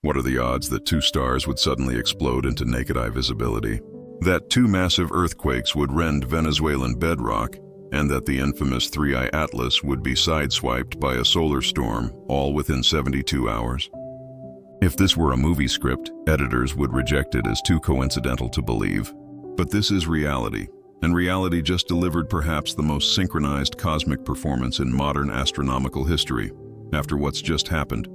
What are the odds that two stars would suddenly explode into naked-eye visibility? That two massive earthquakes would rend Venezuelan bedrock, and that the infamous Three-Eye Atlas would be sideswiped by a solar storm, all within 72 hours? If this were a movie script, editors would reject it as too coincidental to believe. But this is reality, and reality just delivered perhaps the most synchronized cosmic performance in modern astronomical history, after what's just happened.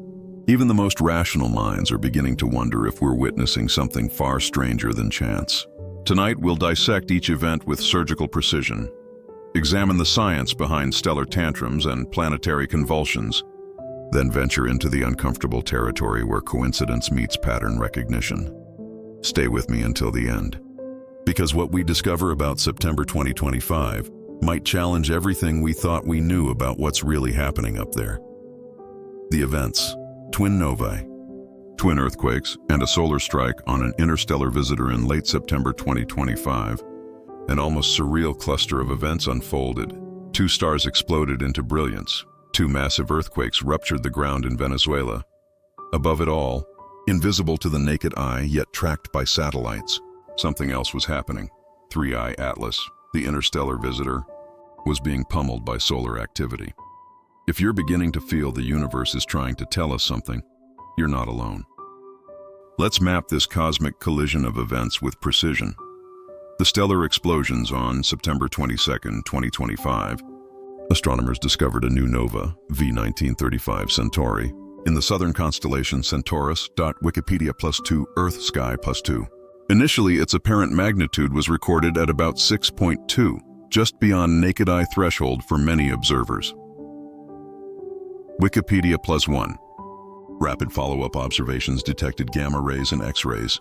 Even the most rational minds are beginning to wonder if we're witnessing something far stranger than chance. Tonight, we'll dissect each event with surgical precision, examine the science behind stellar tantrums and planetary convulsions, then venture into the uncomfortable territory where coincidence meets pattern recognition. Stay with me until the end, because what we discover about September 2025 might challenge everything we thought we knew about what's really happening up there. The events: twin novae, twin earthquakes, and a solar strike on an interstellar visitor in late September 2025. An almost surreal cluster of events unfolded. Two stars exploded into brilliance. Two massive earthquakes ruptured the ground in Venezuela. Above it all, invisible to the naked eye yet tracked by satellites, something else was happening. Three-Eye Atlas, the interstellar visitor, was being pummeled by solar activity. If you're beginning to feel the universe is trying to tell us something, you're not alone. Let's map this cosmic collision of events with precision. The stellar explosions on September 22, 2025. Astronomers discovered a new nova, V1935 Centauri, in the southern constellation Centaurus. Wikipedia +2 Earth sky +2. Initially, its apparent magnitude was recorded at about 6.2, just beyond naked eye threshold for many observers. Wikipedia +1. Rapid follow-up observations detected gamma rays and X-rays,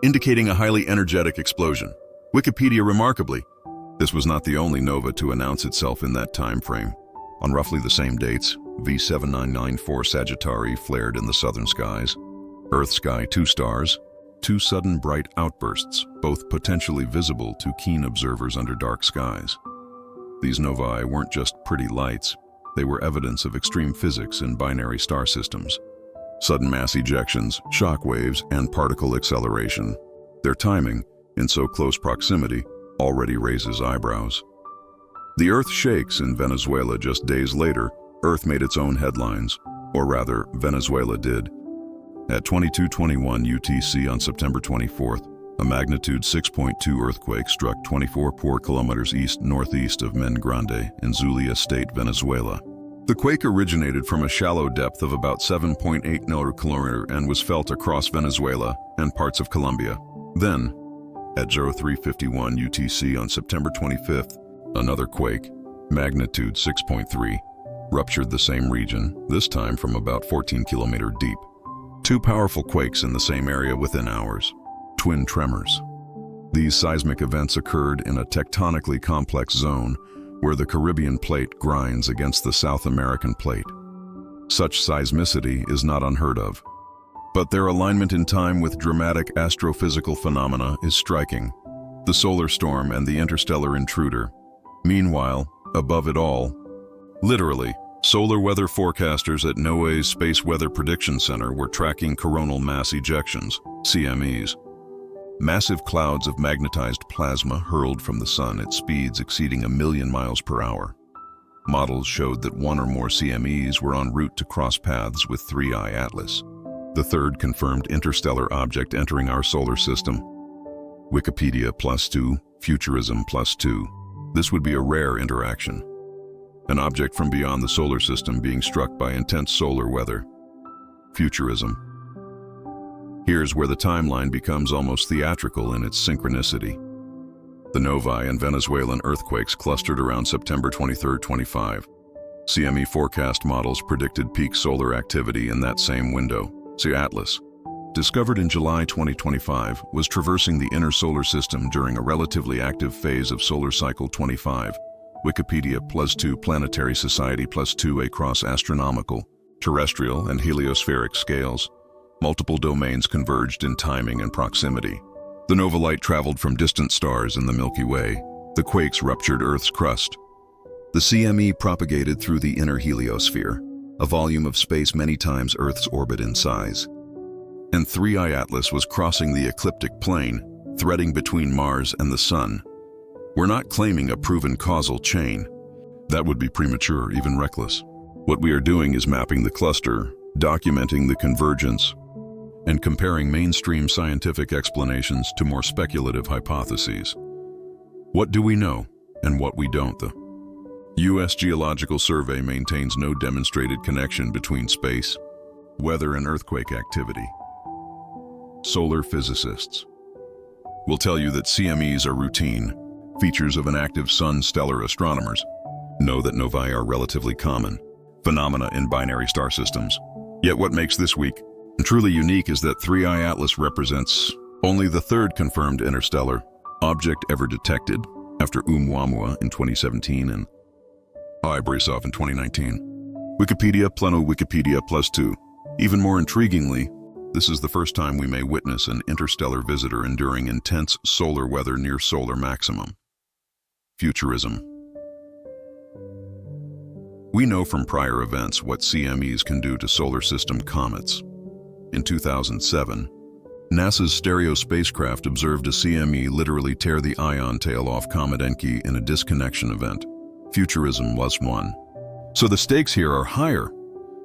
indicating a highly energetic explosion. Wikipedia remarkably, this was not the only nova to announce itself in that time frame. On roughly the same dates, V7994 Sagittari flared in the southern skies. Earth sky 2 stars, two sudden bright outbursts, both potentially visible to keen observers under dark skies. These novae weren't just pretty lights, they were evidence of extreme physics in binary star systems. Sudden mass ejections, shock waves, and particle acceleration. Their timing, in so close proximity, already raises eyebrows. The Earth shakes in Venezuela just days later. Earth made its own headlines, or rather, Venezuela did. At 22:21 UTC on September 24th, a magnitude 6.2 earthquake struck 24 kilometers east-northeast of Men Grande in Zulia State, Venezuela. The quake originated from a shallow depth of about 7.8 km and was felt across Venezuela and parts of Colombia. Then, at 03:51 UTC on September 25th, another quake, magnitude 6.3, ruptured the same region, this time from about 14 km deep. Two powerful quakes in the same area within hours. Twin tremors. These seismic events occurred in a tectonically complex zone where the Caribbean plate grinds against the South American plate. Such seismicity is not unheard of, but their alignment in time with dramatic astrophysical phenomena is striking. The solar storm and the interstellar intruder. Meanwhile, above it all, literally, solar weather forecasters at NOAA's Space Weather Prediction Center were tracking coronal mass ejections, CMEs. Massive clouds of magnetized plasma hurled from the sun at speeds exceeding 1 million miles per hour. Models showed that one or more CMEs were en route to cross paths with Three-Eye Atlas, the third confirmed interstellar object entering our solar system. Wikipedia +2, Futurism +2. This would be a rare interaction. An object from beyond the solar system being struck by intense solar weather. Futurism. Here's where the timeline becomes almost theatrical in its synchronicity. The novae and Venezuelan earthquakes clustered around September 23, 25. CME forecast models predicted peak solar activity in that same window. The Atlas, discovered in July 2025, was traversing the inner solar system during a relatively active phase of solar cycle 25. Wikipedia +2 Planetary Society +2 across astronomical, terrestrial, and heliospheric scales. Multiple domains converged in timing and proximity. The nova light traveled from distant stars in the Milky Way. The quakes ruptured Earth's crust. The CME propagated through the inner heliosphere, a volume of space many times Earth's orbit in size. and 3I Atlas was crossing the ecliptic plane, threading between Mars and the Sun. We're not claiming a proven causal chain. That would be premature, even reckless. What we are doing is mapping the cluster, documenting the convergence, and comparing mainstream scientific explanations to more speculative hypotheses. What do we know, and what we don't? The U.S. Geological Survey maintains no demonstrated connection between space, weather, and earthquake activity. Solar physicists will tell you that CMEs are routine, features of an active sun. Stellar astronomers know that novae are relatively common phenomena in binary star systems. Yet what makes this week truly unique is that 3I Atlas represents only the third confirmed interstellar object ever detected, after Oumuamua in 2017 and Borisov in 2019. Wikipedia pleno Wikipedia +2. Even more intriguingly, this is the first time we may witness an interstellar visitor enduring intense solar weather near solar maximum. Futurism. We know from prior events what CMEs can do to solar system comets. In 2007, NASA's Stereo spacecraft observed a CME literally tear the ion tail off Comet Encke in a disconnection event. Futurism +1. So the stakes here are higher.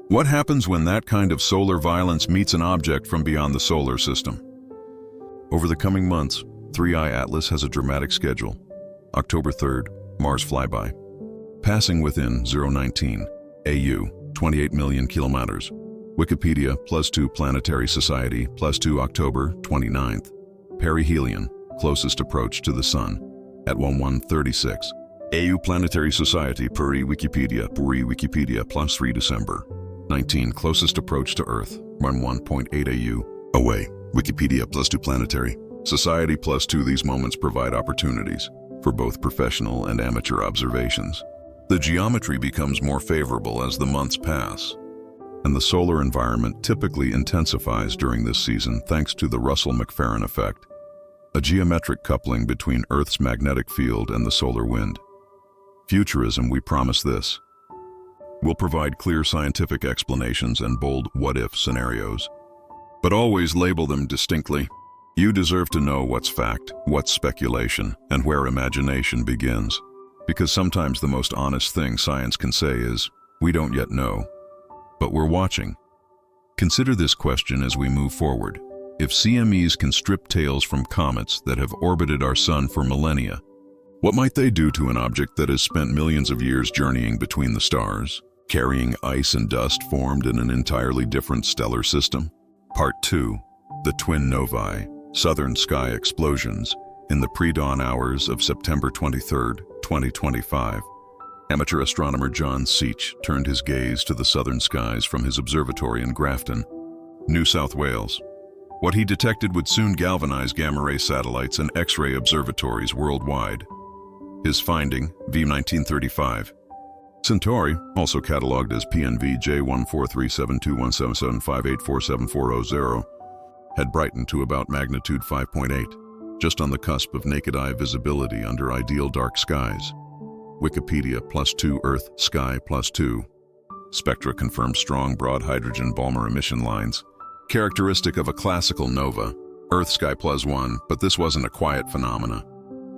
What happens when that kind of solar violence meets an object from beyond the solar system? Over the coming months, 3I Atlas has a dramatic schedule. October 3rd, Mars flyby. Passing within 019 AU, 28 million kilometers. Wikipedia +2 Planetary Society +2 October 29th. Perihelion, closest approach to the Sun, at 1136. AU Planetary Society Wikipedia +3 December 19, closest approach to Earth, 1.8 AU away. Wikipedia +2 Planetary Society +2. These moments provide opportunities for both professional and amateur observations. The geometry becomes more favorable as the months pass, and the solar environment typically intensifies during this season thanks to the Russell-McFerrin effect, a geometric coupling between Earth's magnetic field and the solar wind. Futurism, we promise this. We'll provide clear scientific explanations and bold what-if scenarios, but always label them distinctly. You deserve to know what's fact, what's speculation, and where imagination begins. Because sometimes the most honest thing science can say is, we don't yet know, but we're watching. Consider this question as we move forward. If CMEs can strip tails from comets that have orbited our sun for millennia, what might they do to an object that has spent millions of years journeying between the stars, carrying ice and dust formed in an entirely different stellar system? Part 2. The Twin Novae, Southern Sky Explosions, in the pre-dawn hours of September 23, 2025. Amateur astronomer John Seach turned his gaze to the southern skies from his observatory in Grafton, New South Wales. What he detected would soon galvanize gamma-ray satellites and X-ray observatories worldwide. His finding, V1935. Centauri, also catalogued as PNV J143721775847400, had brightened to about magnitude 5.8, just on the cusp of naked-eye visibility under ideal dark skies. Wikipedia +2 Earth Sky +2. Spectra confirms strong broad hydrogen Balmer emission lines, characteristic of a classical nova. Earth Sky +1, but this wasn't a quiet phenomena.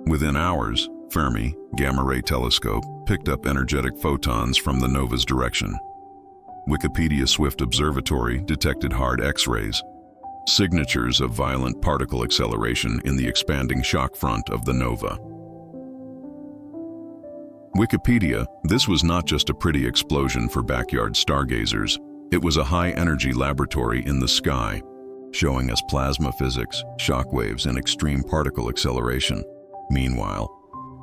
Within hours, Fermi, gamma-ray telescope, picked up energetic photons from the nova's direction. Wikipedia Swift Observatory detected hard X-rays, signatures of violent particle acceleration in the expanding shock front of the nova. Wikipedia, this was not just a pretty explosion for backyard stargazers, it was a high-energy laboratory in the sky, showing us plasma physics, shock waves, and extreme particle acceleration. Meanwhile,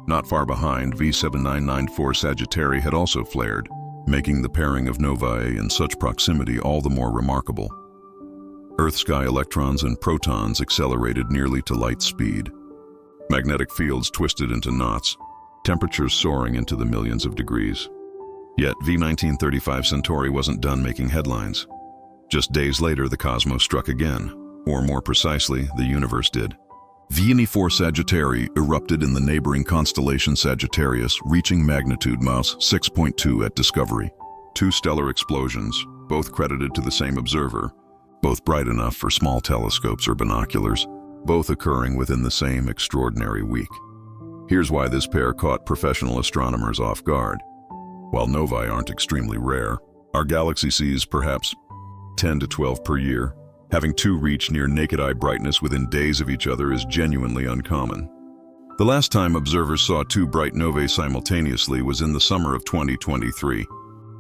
not far behind, V7994 Sagittari had also flared, making the pairing of novae in such proximity all the more remarkable. Earth-sky electrons and protons accelerated nearly to light speed. Magnetic fields twisted into knots, temperatures soaring into the millions of degrees. Yet V1935 Centauri wasn't done making headlines. Just days later, the cosmos struck again, or more precisely, the universe did. V94 Sagittari erupted in the neighboring constellation Sagittarius, reaching magnitude Maus 6.2 at discovery. Two stellar explosions, both credited to the same observer, both bright enough for small telescopes or binoculars, both occurring within the same extraordinary week. Here's why this pair caught professional astronomers off guard. While novae aren't extremely rare, our galaxy sees perhaps 10 to 12 per year. Having two reach near naked-eye brightness within days of each other is genuinely uncommon. The last time observers saw two bright novae simultaneously was in the summer of 2023,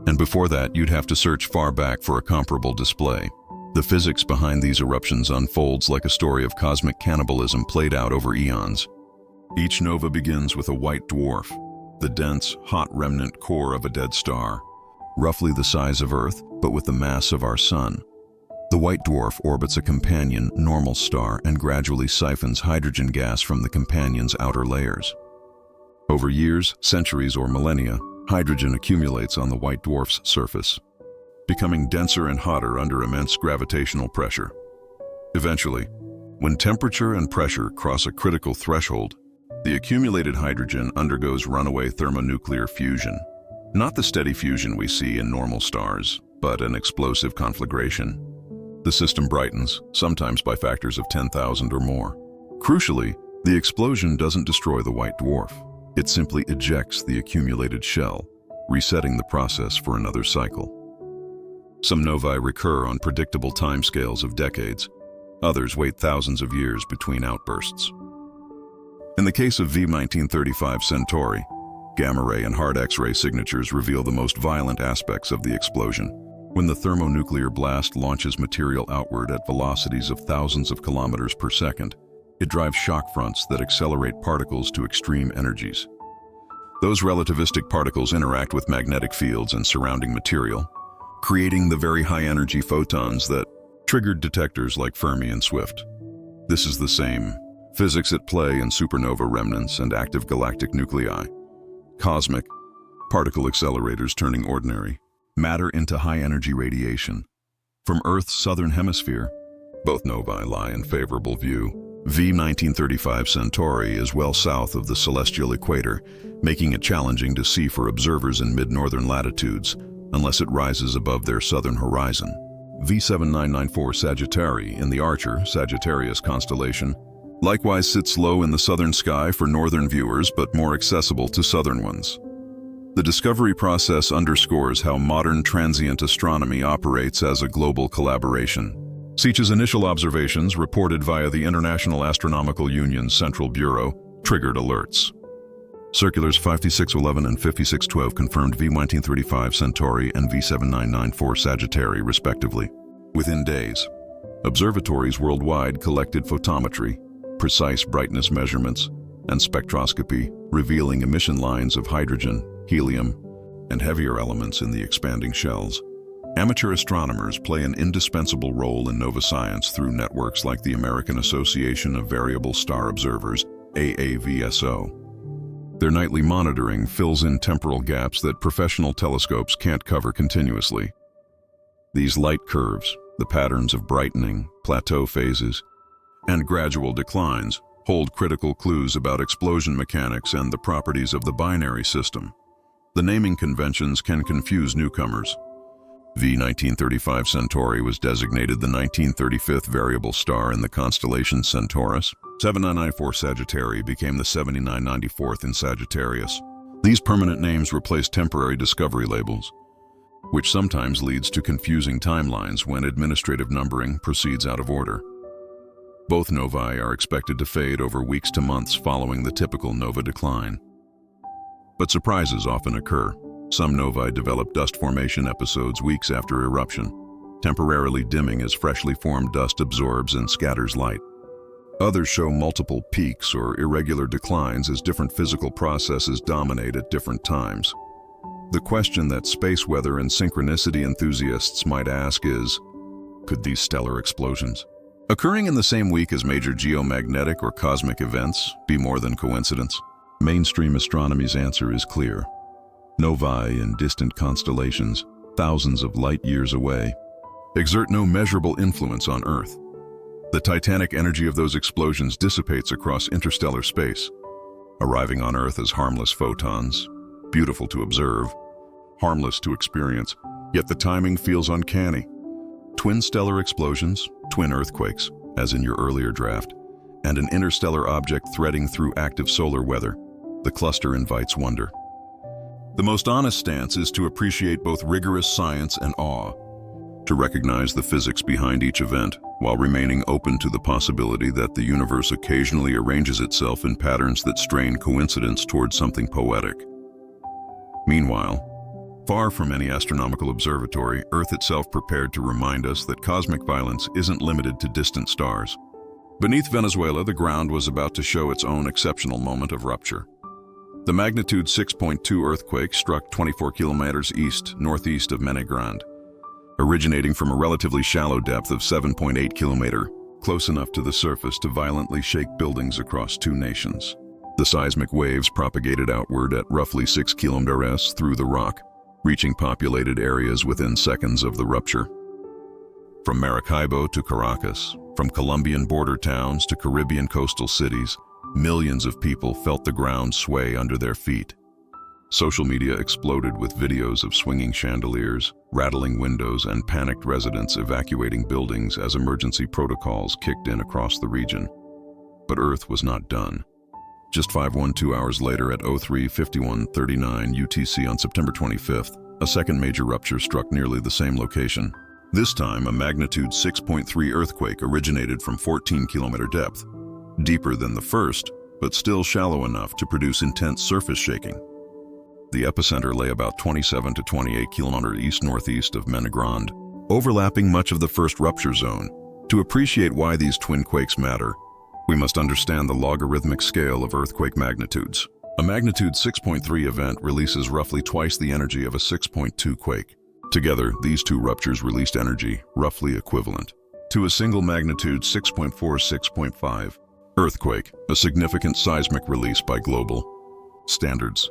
and before that you'd have to search far back for a comparable display. The physics behind these eruptions unfolds like a story of cosmic cannibalism played out over eons. Each nova begins with a white dwarf, the dense, hot remnant core of a dead star, roughly the size of Earth, but with the mass of our Sun. The white dwarf orbits a companion, normal star and gradually siphons hydrogen gas from the companion's outer layers. Over years, centuries, or millennia, hydrogen accumulates on the white dwarf's surface, becoming denser and hotter under immense gravitational pressure. Eventually, when temperature and pressure cross a critical threshold, the accumulated hydrogen undergoes runaway thermonuclear fusion. Not the steady fusion we see in normal stars, but an explosive conflagration. The system brightens, sometimes by factors of 10,000 or more. Crucially, the explosion doesn't destroy the white dwarf. It simply ejects the accumulated shell, resetting the process for another cycle. Some novae recur on predictable timescales of decades. Others wait thousands of years between outbursts. In the case of V1935 Centauri, gamma-ray and hard X-ray signatures reveal the most violent aspects of the explosion. When the thermonuclear blast launches material outward at velocities of thousands of kilometers per second, it drives shock fronts that accelerate particles to extreme energies. Those relativistic particles interact with magnetic fields and surrounding material, creating the very high-energy photons that triggered detectors like Fermi and Swift. This is the same physics at play in supernova remnants and active galactic nuclei. Cosmic particle accelerators turning ordinary matter into high-energy radiation. From Earth's southern hemisphere, both novae lie in favorable view. V1935 Centauri is well south of the celestial equator, making it challenging to see for observers in mid-northern latitudes, unless it rises above their southern horizon. V7994 Sagittari in the Archer Sagittarius constellation likewise sits low in the southern sky for northern viewers, but more accessible to southern ones. The discovery process underscores how modern transient astronomy operates as a global collaboration. SEACH's initial observations, reported via the International Astronomical Union's Central Bureau, triggered alerts. Circulars 5611 and 5612 confirmed V1935 Centauri and V7994 Sagittari, respectively. Within days, observatories worldwide collected photometry, precise brightness measurements, and spectroscopy, revealing emission lines of hydrogen, helium, and heavier elements in the expanding shells. Amateur astronomers play an indispensable role in nova science through networks like the American Association of Variable Star Observers, AAVSO. Their nightly monitoring fills in temporal gaps that professional telescopes can't cover continuously. These light curves, the patterns of brightening, plateau phases, and gradual declines, hold critical clues about explosion mechanics and the properties of the binary system. The naming conventions can confuse newcomers. V1935 Centauri was designated the 1935th variable star in the constellation Centaurus. 7994 Sagittari became the 7994th in Sagittarius. These permanent names replace temporary discovery labels, which sometimes leads to confusing timelines when administrative numbering proceeds out of order. Both novae are expected to fade over weeks to months following the typical nova decline. But surprises often occur. Some novae develop dust formation episodes weeks after eruption, temporarily dimming as freshly formed dust absorbs and scatters light. Others show multiple peaks or irregular declines as different physical processes dominate at different times. The question that space weather and synchronicity enthusiasts might ask is, could these stellar explosions, occurring in the same week as major geomagnetic or cosmic events, be more than coincidence? Mainstream astronomy's answer is clear. Novae in distant constellations, thousands of light years away, exert no measurable influence on Earth. The titanic energy of those explosions dissipates across interstellar space, arriving on Earth as harmless photons, beautiful to observe, harmless to experience, yet the timing feels uncanny. Twin stellar explosions, twin earthquakes, as in your earlier draft, and an interstellar object threading through active solar weather. The cluster invites wonder. The most honest stance is to appreciate both rigorous science and awe, to recognize the physics behind each event, while remaining open to the possibility that the universe occasionally arranges itself in patterns that strain coincidence towards something poetic. Meanwhile, far from any astronomical observatory, Earth itself prepared to remind us that cosmic violence isn't limited to distant stars. Beneath Venezuela, the ground was about to show its own exceptional moment of rupture. The magnitude 6.2 earthquake struck 24 kilometers northeast of Mene Grande, originating from a relatively shallow depth of 7.8 kilometers, close enough to the surface to violently shake buildings across two nations. The seismic waves propagated outward at roughly 6 kilometers through the rock, reaching populated areas within seconds of the rupture. From Maracaibo to Caracas, from Colombian border towns to Caribbean coastal cities, millions of people felt the ground sway under their feet. Social media exploded with videos of swinging chandeliers, rattling windows, and panicked residents evacuating buildings as emergency protocols kicked in across the region. But Earth was not done. Just 512 hours later at 03:51:39 UTC on September 25th, a second major rupture struck nearly the same location. This time, a magnitude 6.3 earthquake originated from 14-kilometer depth, deeper than the first, but still shallow enough to produce intense surface shaking. The epicenter lay about 27 to 28 kilometers east-northeast of Mene Grande, overlapping much of the first rupture zone. To appreciate why these twin quakes matter, we must understand the logarithmic scale of earthquake magnitudes. A magnitude 6.3 event releases roughly twice the energy of a 6.2 quake. Together, these two ruptures released energy roughly equivalent to a single magnitude 6.4-6.5 earthquake, a significant seismic release by global standards.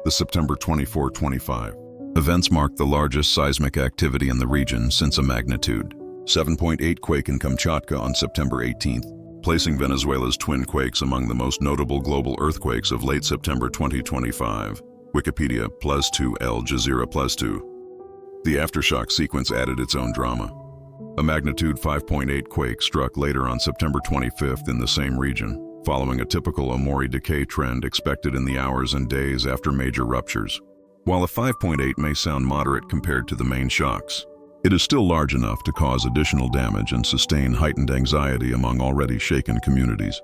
The September 24-25 events marked the largest seismic activity in the region since a magnitude 7.8 quake in Kamchatka on September 18th, placing Venezuela's twin quakes among the most notable global earthquakes of late September 2025. Wikipedia +2 Al Jazeera +2. The aftershock sequence added its own drama. A magnitude 5.8 quake struck later on September 25th in the same region, following a typical Omori decay trend expected in the hours and days after major ruptures. While a 5.8 may sound moderate compared to the main shocks, it is still large enough to cause additional damage and sustain heightened anxiety among already shaken communities.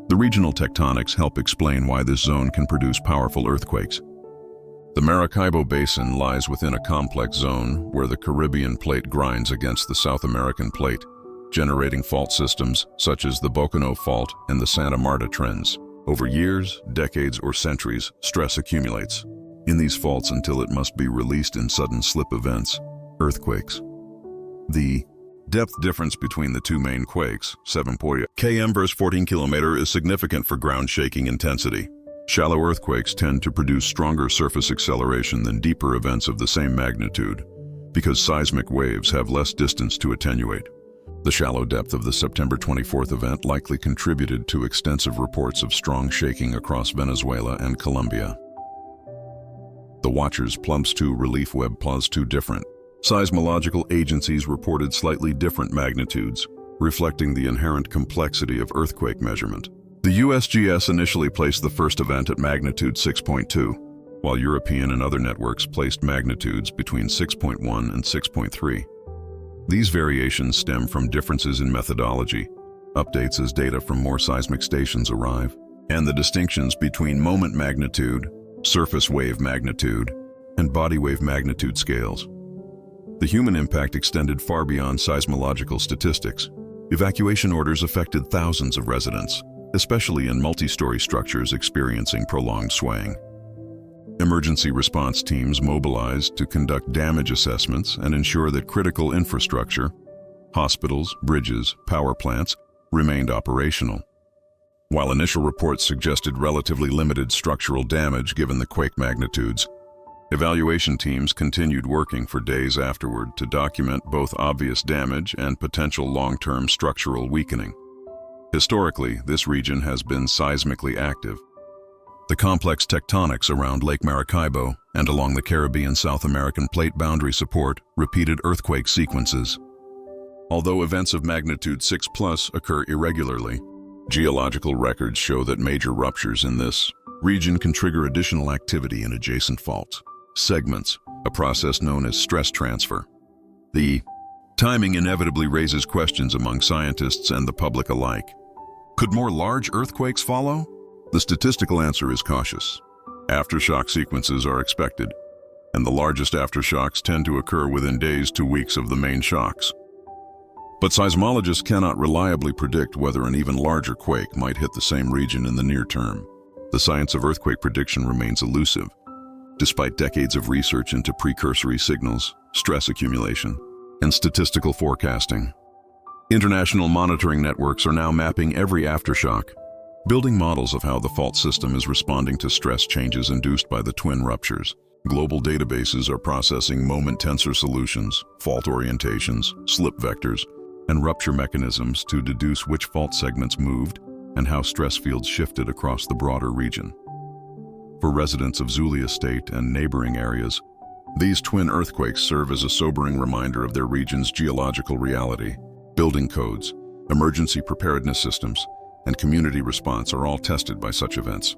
The regional tectonics help explain why this zone can produce powerful earthquakes. The Maracaibo Basin lies within a complex zone where the Caribbean plate grinds against the South American plate, generating fault systems such as the Bocano Fault and the Santa Marta Trends. Over years, decades, or centuries, stress accumulates in these faults until it must be released in sudden slip events, earthquakes. The depth difference between the two main quakes, 7.0 km versus 14 km, is significant for ground shaking intensity. Shallow earthquakes tend to produce stronger surface acceleration than deeper events of the same magnitude, because seismic waves have less distance to attenuate. The shallow depth of the September 24th event likely contributed to extensive reports of strong shaking across Venezuela and Colombia. The Watchers +2 relief web +2 different. Seismological agencies reported slightly different magnitudes, reflecting the inherent complexity of earthquake measurement. The USGS initially placed the first event at magnitude 6.2, while European and other networks placed magnitudes between 6.1 and 6.3. These variations stem from differences in methodology, updates as data from more seismic stations arrive, and the distinctions between moment magnitude, surface wave magnitude, and body wave magnitude scales. The human impact extended far beyond seismological statistics. Evacuation orders affected thousands of residents, especially in multi-story structures experiencing prolonged swaying. Emergency response teams mobilized to conduct damage assessments and ensure that critical infrastructure, hospitals, bridges, power plants, remained operational. While initial reports suggested relatively limited structural damage given the quake magnitudes, evaluation teams continued working for days afterward to document both obvious damage and potential long-term structural weakening. Historically, this region has been seismically active. The complex tectonics around Lake Maracaibo and along the Caribbean-South American plate boundary support repeated earthquake sequences. Although events of magnitude 6+ occur irregularly, geological records show that major ruptures in this region can trigger additional activity in adjacent fault segments, a process known as stress transfer. The timing inevitably raises questions among scientists and the public alike. Could more large earthquakes follow? The statistical answer is cautious. Aftershock sequences are expected, and the largest aftershocks tend to occur within days to weeks of the main shocks. But seismologists cannot reliably predict whether an even larger quake might hit the same region in the near term. The science of earthquake prediction remains elusive, despite decades of research into precursory signals, stress accumulation, and statistical forecasting. International monitoring networks are now mapping every aftershock, building models of how the fault system is responding to stress changes induced by the twin ruptures. Global databases are processing moment tensor solutions, fault orientations, slip vectors, and rupture mechanisms to deduce which fault segments moved and how stress fields shifted across the broader region. For residents of Zulia State and neighboring areas, these twin earthquakes serve as a sobering reminder of their region's geological reality. Building codes, emergency preparedness systems, and community response are all tested by such events.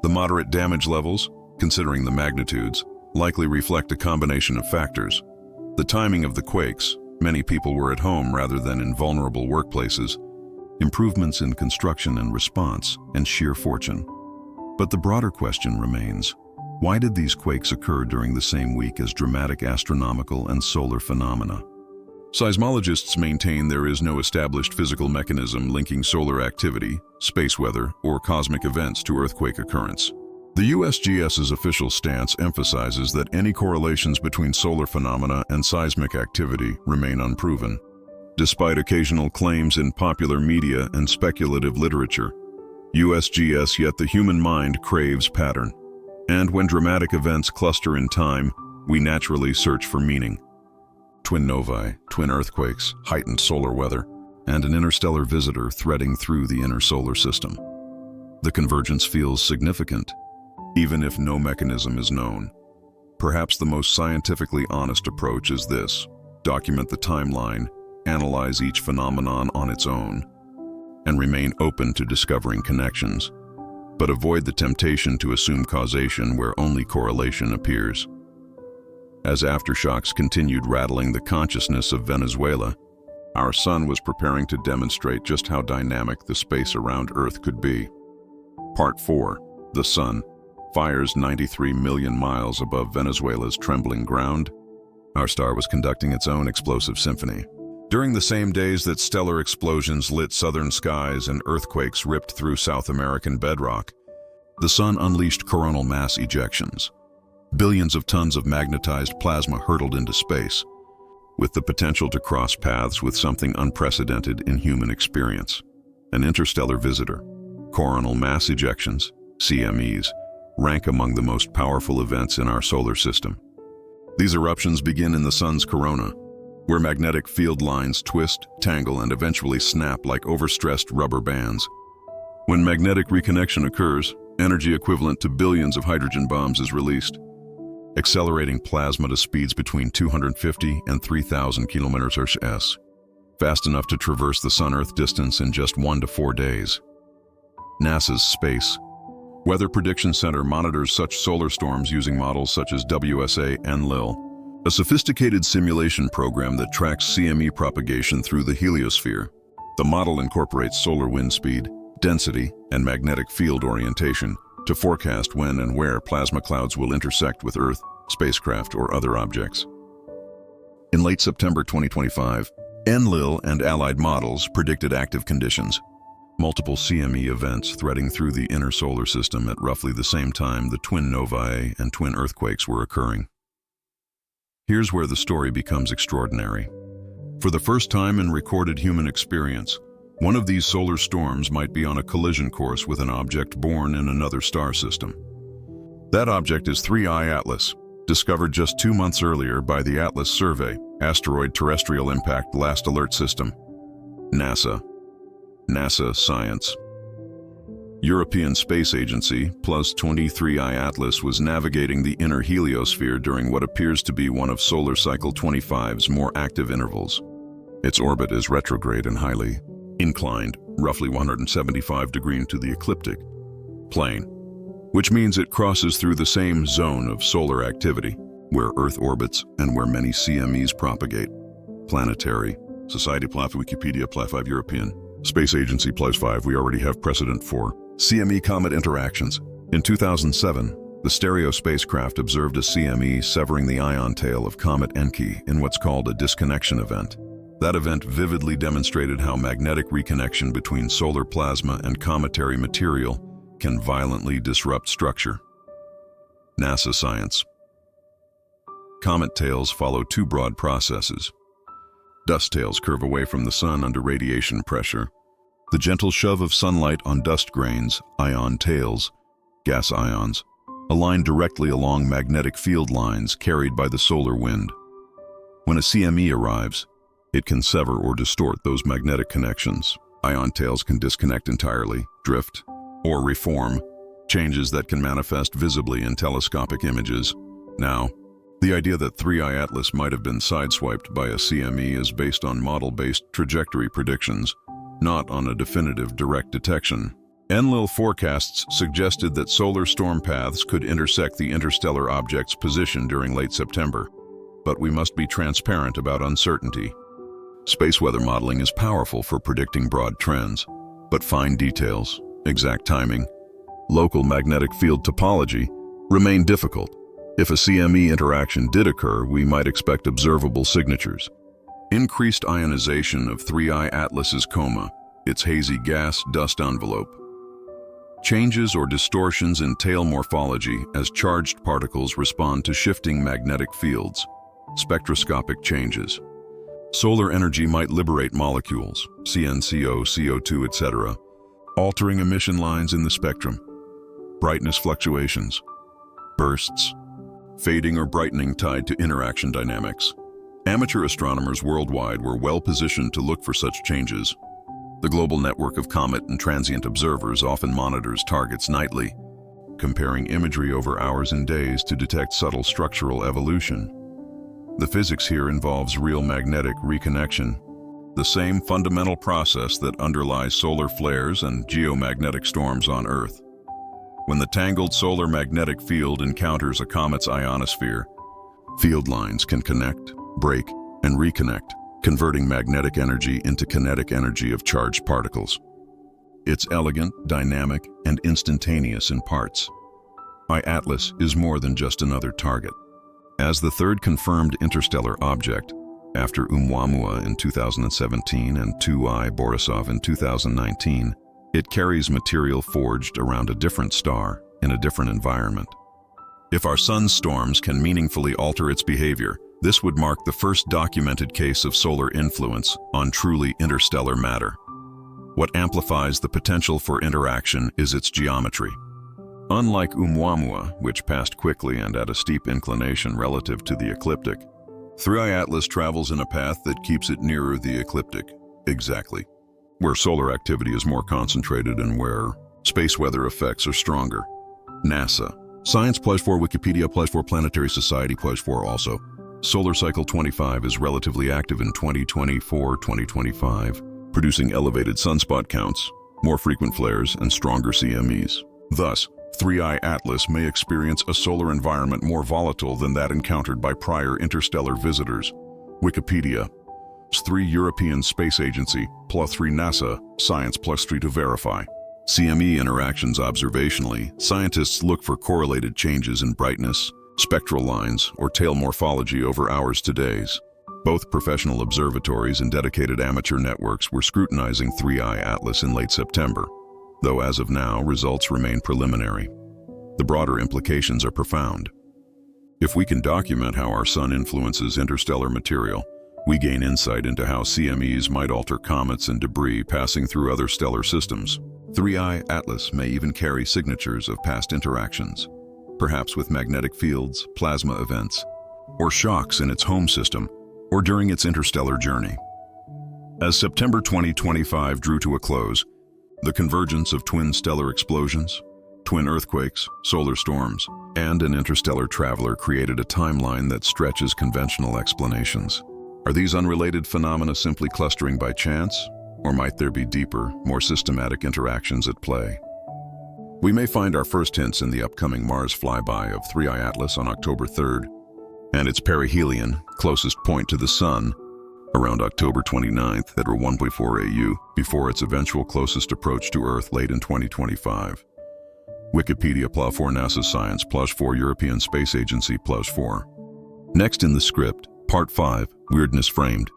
The moderate damage levels, considering the magnitudes, likely reflect a combination of factors. The timing of the quakes, many people were at home rather than in vulnerable workplaces, improvements in construction and response, and sheer fortune. But the broader question remains, why did these quakes occur during the same week as dramatic astronomical and solar phenomena? Seismologists maintain there is no established physical mechanism linking solar activity, space weather, or cosmic events to earthquake occurrence. The USGS's official stance emphasizes that any correlations between solar phenomena and seismic activity remain unproven. Despite occasional claims in popular media and speculative literature, USGS yet the human mind craves pattern. And when dramatic events cluster in time, we naturally search for meaning. Twin novae, twin earthquakes, heightened solar weather, and an interstellar visitor threading through the inner solar system. The convergence feels significant, even if no mechanism is known. Perhaps the most scientifically honest approach is this: document the timeline, analyze each phenomenon on its own, and remain open to discovering connections, but avoid the temptation to assume causation where only correlation appears. As aftershocks continued rattling the consciousness of Venezuela, our sun was preparing to demonstrate just how dynamic the space around Earth could be. Part 4. The Sun. Fires 93 million miles above Venezuela's trembling ground. Our star was conducting its own explosive symphony. During the same days that stellar explosions lit southern skies and earthquakes ripped through South American bedrock, the sun unleashed coronal mass ejections. Billions of tons of magnetized plasma hurtled into space, with the potential to cross paths with something unprecedented in human experience: an interstellar visitor. Coronal mass ejections, CMEs, rank among the most powerful events in our solar system. These eruptions begin in the sun's corona, where magnetic field lines twist, tangle, and eventually snap like overstressed rubber bands. When magnetic reconnection occurs, energy equivalent to billions of hydrogen bombs is released, accelerating plasma to speeds between 250 and 3,000 km/s, fast enough to traverse the Sun-Earth distance in just 1 to 4 days. NASA's Space Weather Prediction Center monitors such solar storms using models such as WSA-NLIL, a sophisticated simulation program that tracks CME propagation through the heliosphere. The model incorporates solar wind speed, density, and magnetic field orientation to forecast when and where plasma clouds will intersect with Earth, spacecraft, or other objects. In late September 2025, NLIL and allied models predicted active conditions, multiple CME events threading through the inner solar system at roughly the same time the twin novae and twin earthquakes were occurring. Here's where the story becomes extraordinary. For the first time in recorded human experience, one of these solar storms might be on a collision course with an object born in another star system. That object is 3I Atlas, discovered just 2 months earlier by the Atlas Survey, Asteroid Terrestrial Impact Last Alert System. NASA Science. European Space Agency plus 23I Atlas was navigating the inner heliosphere during what appears to be one of solar cycle 25's more active intervals. Its orbit is retrograde and highly inclined, roughly 175 degrees to the ecliptic plane, which means it crosses through the same zone of solar activity, where Earth orbits and where many CMEs propagate. Planetary Society Plaf Wikipedia Plaf 5 European Space Agency plus 5. We already have precedent for CME comet interactions. In 2007, the Stereo spacecraft observed a CME severing the ion tail of comet Enki in what's called a disconnection event. That event vividly demonstrated how magnetic reconnection between solar plasma and cometary material can violently disrupt structure. NASA science. Comet tails follow two broad processes. Dust tails curve away from the sun under radiation pressure. The gentle shove of sunlight on dust grains, ion tails, gas ions, align directly along magnetic field lines carried by the solar wind. When a CME arrives, it can sever or distort those magnetic connections. Ion tails can disconnect entirely, drift, or reform, changes that can manifest visibly in telescopic images. Now, the idea that 3I Atlas might have been sideswiped by a CME is based on model-based trajectory predictions, not on a definitive direct detection. Enlil forecasts suggested that solar storm paths could intersect the interstellar object's position during late September, but we must be transparent about uncertainty. Space weather modeling is powerful for predicting broad trends, but fine details, exact timing, local magnetic field topology remain difficult. If a CME interaction did occur, we might expect observable signatures. Increased ionization of 3I Atlas's coma, its hazy gas-dust envelope. Changes or distortions in tail morphology as charged particles respond to shifting magnetic fields. Spectroscopic changes. Solar energy might liberate molecules, CNCO, CO2, etc., altering emission lines in the spectrum. Brightness fluctuations. Bursts. Fading or brightening tied to interaction dynamics. Amateur astronomers worldwide were well positioned to look for such changes. The global network of comet and transient observers often monitors targets nightly, comparing imagery over hours and days to detect subtle structural evolution. The physics here involves real magnetic reconnection, the same fundamental process that underlies solar flares and geomagnetic storms on Earth. When the tangled solar magnetic field encounters a comet's ionosphere, field lines can connect, break, and reconnect, converting magnetic energy into kinetic energy of charged particles. It's elegant, dynamic, and instantaneous in parts. I-Atlas is more than just another target. As the third confirmed interstellar object, after Oumuamua in 2017 and 2I Borisov in 2019, it carries material forged around a different star in a different environment. If our sun's storms can meaningfully alter its behavior, this would mark the first documented case of solar influence on truly interstellar matter. What amplifies the potential for interaction is its geometry. Unlike Oumuamua, which passed quickly and at a steep inclination relative to the ecliptic, 3I Atlas travels in a path that keeps it nearer the ecliptic, exactly, where solar activity is more concentrated and where space weather effects are stronger. NASA. Science +4 Wikipedia +4 Planetary Society +4 also. Solar cycle 25 is relatively active in 2024-2025, producing elevated sunspot counts, more frequent flares, and stronger CMEs. Thus, 3I Atlas may experience a solar environment more volatile than that encountered by prior interstellar visitors. Wikipedia. 3 European Space Agency +3 NASA, Science +3 to verify. CME interactions observationally, scientists look for correlated changes in brightness, spectral lines, or tail morphology over hours to days. Both professional observatories and dedicated amateur networks were scrutinizing 3I Atlas in late September, though as of now, results remain preliminary. The broader implications are profound. If we can document how our sun influences interstellar material, we gain insight into how CMEs might alter comets and debris passing through other stellar systems. 3I Atlas may even carry signatures of past interactions, perhaps with magnetic fields, plasma events, or shocks in its home system or during its interstellar journey. As September 2025 drew to a close, The convergence of twin stellar explosions, twin earthquakes, solar storms, and an interstellar traveler created a timeline that stretches conventional explanations. Are these unrelated phenomena simply clustering by chance, or might there be deeper, more systematic interactions at play? We may find our first hints in the upcoming Mars flyby of 3I Atlas on October 3rd, and its perihelion, closest point to the Sun, around October 29th at 1.4 AU, before its eventual closest approach to Earth late in 2025. Wikipedia +4 NASA Science +4 European Space Agency +4. Next in the script, Part 5, Weirdness Framed,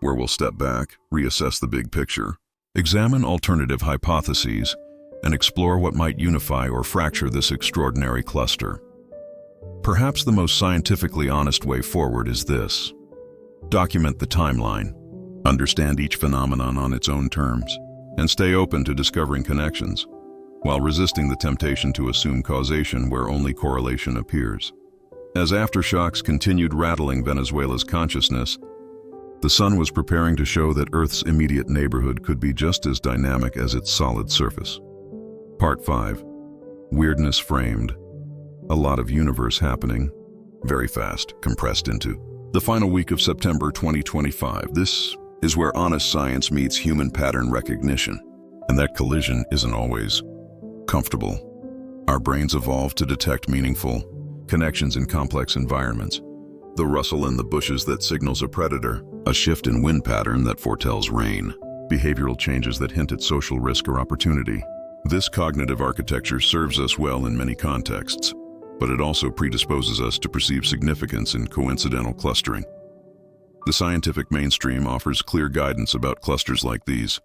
where we'll step back, reassess the big picture, examine alternative hypotheses, and explore what might unify or fracture this extraordinary cluster. Perhaps the most scientifically honest way forward is this. Document the timeline, understand each phenomenon on its own terms, and stay open to discovering connections, while resisting the temptation to assume causation where only correlation appears. As aftershocks continued rattling Venezuela's consciousness, the Sun was preparing to show that Earth's immediate neighborhood could be just as dynamic as its solid surface. Part 5. Weirdness Framed. A lot of universe happening, very fast, compressed into the final week of September 2025. This is where honest science meets human pattern recognition, and that collision isn't always comfortable. Our brains evolved to detect meaningful connections in complex environments. The rustle in the bushes that signals a predator, a shift in wind pattern that foretells rain, behavioral changes that hint at social risk or opportunity. This cognitive architecture serves us well in many contexts, but it also predisposes us to perceive significance in coincidental clustering. The scientific mainstream offers clear guidance about clusters like these.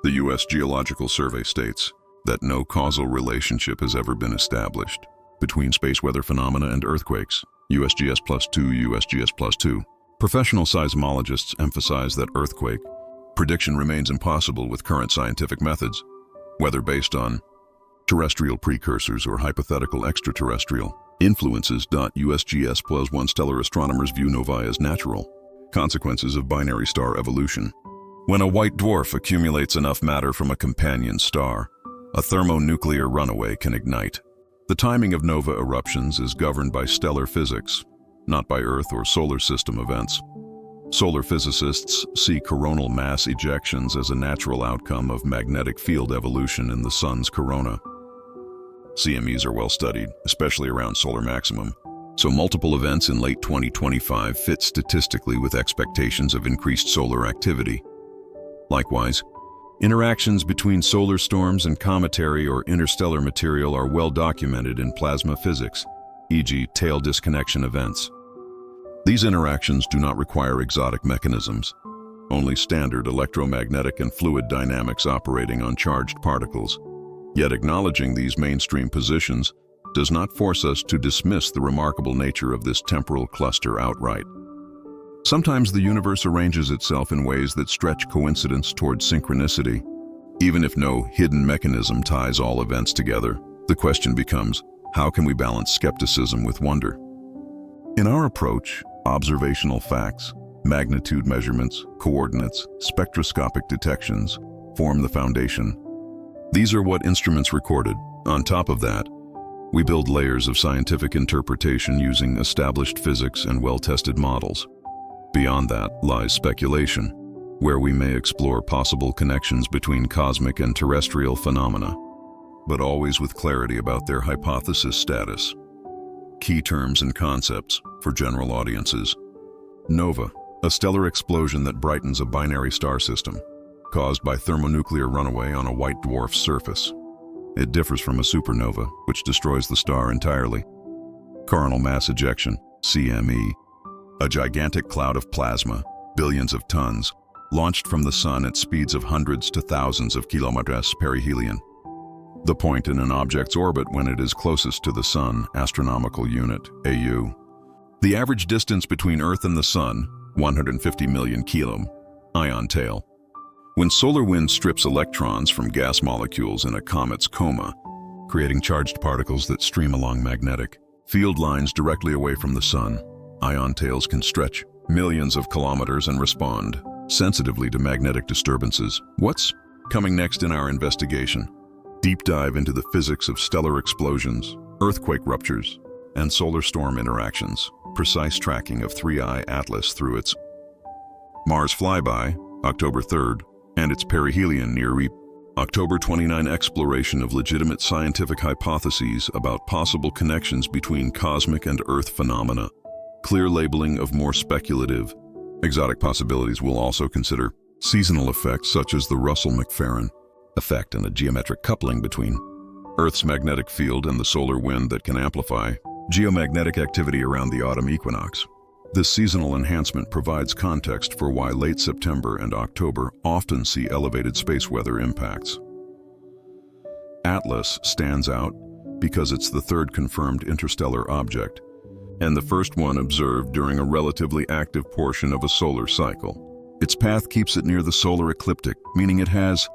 The U.S. Geological Survey states that no causal relationship has ever been established between space weather phenomena and earthquakes, USGS +2, USGS +2. Professional seismologists emphasize that earthquake prediction remains impossible with current scientific methods, whether based on terrestrial precursors or hypothetical extraterrestrial influences. USGS +1 stellar astronomers view novae as natural consequences of binary star evolution. When a white dwarf accumulates enough matter from a companion star, a thermonuclear runaway can ignite. The timing of nova eruptions is governed by stellar physics, not by Earth or solar system events. Solar physicists see coronal mass ejections as a natural outcome of magnetic field evolution in the Sun's corona. CMEs are well studied, especially around solar maximum, so multiple events in late 2025 fit statistically with expectations of increased solar activity. Likewise, interactions between solar storms and cometary or interstellar material are well documented in plasma physics, e.g. tail disconnection events. These interactions do not require exotic mechanisms, only standard electromagnetic and fluid dynamics operating on charged particles. Yet acknowledging these mainstream positions does not force us to dismiss the remarkable nature of this temporal cluster outright. Sometimes the universe arranges itself in ways that stretch coincidence towards synchronicity. Even if no hidden mechanism ties all events together, the question becomes, how can we balance skepticism with wonder? In our approach, observational facts, magnitude measurements, coordinates, spectroscopic detections form the foundation. These are what instruments recorded. On top of that, we build layers of scientific interpretation using established physics and well-tested models. Beyond that lies speculation, where we may explore possible connections between cosmic and terrestrial phenomena, but always with clarity about their hypothesis status. Key terms and concepts for general audiences. Nova, a stellar explosion that brightens a binary star system, caused by thermonuclear runaway on a white dwarf's surface. It differs from a supernova, which destroys the star entirely. Coronal mass ejection, CME, a gigantic cloud of plasma, billions of tons, launched from the Sun at speeds of hundreds to thousands of kilometers perihelion. The point in an object's orbit when it is closest to the Sun, astronomical unit, AU. The average distance between Earth and the Sun, 150 million km, ion tail. When solar wind strips electrons from gas molecules in a comet's coma, creating charged particles that stream along magnetic field lines directly away from the Sun, ion tails can stretch millions of kilometers and respond sensitively to magnetic disturbances. What's Coming next in our investigation, deep dive into the physics of stellar explosions, earthquake ruptures, and solar storm interactions. Precise tracking of 3I Atlas through its Mars flyby, October 3rd, and its perihelion near October 29 exploration of legitimate scientific hypotheses about possible connections between cosmic and Earth phenomena. Clear labeling of more speculative, exotic possibilities. Will also consider seasonal effects such as the Russell-McLaren effect and a geometric coupling between Earth's magnetic field and the solar wind that can amplify geomagnetic activity around the autumn equinox. This seasonal enhancement provides context for why late September and October often see elevated space weather impacts. Atlas stands out because it's the third confirmed interstellar object and the first one observed during a relatively active portion of a solar cycle. Its path keeps it near the solar ecliptic, meaning it has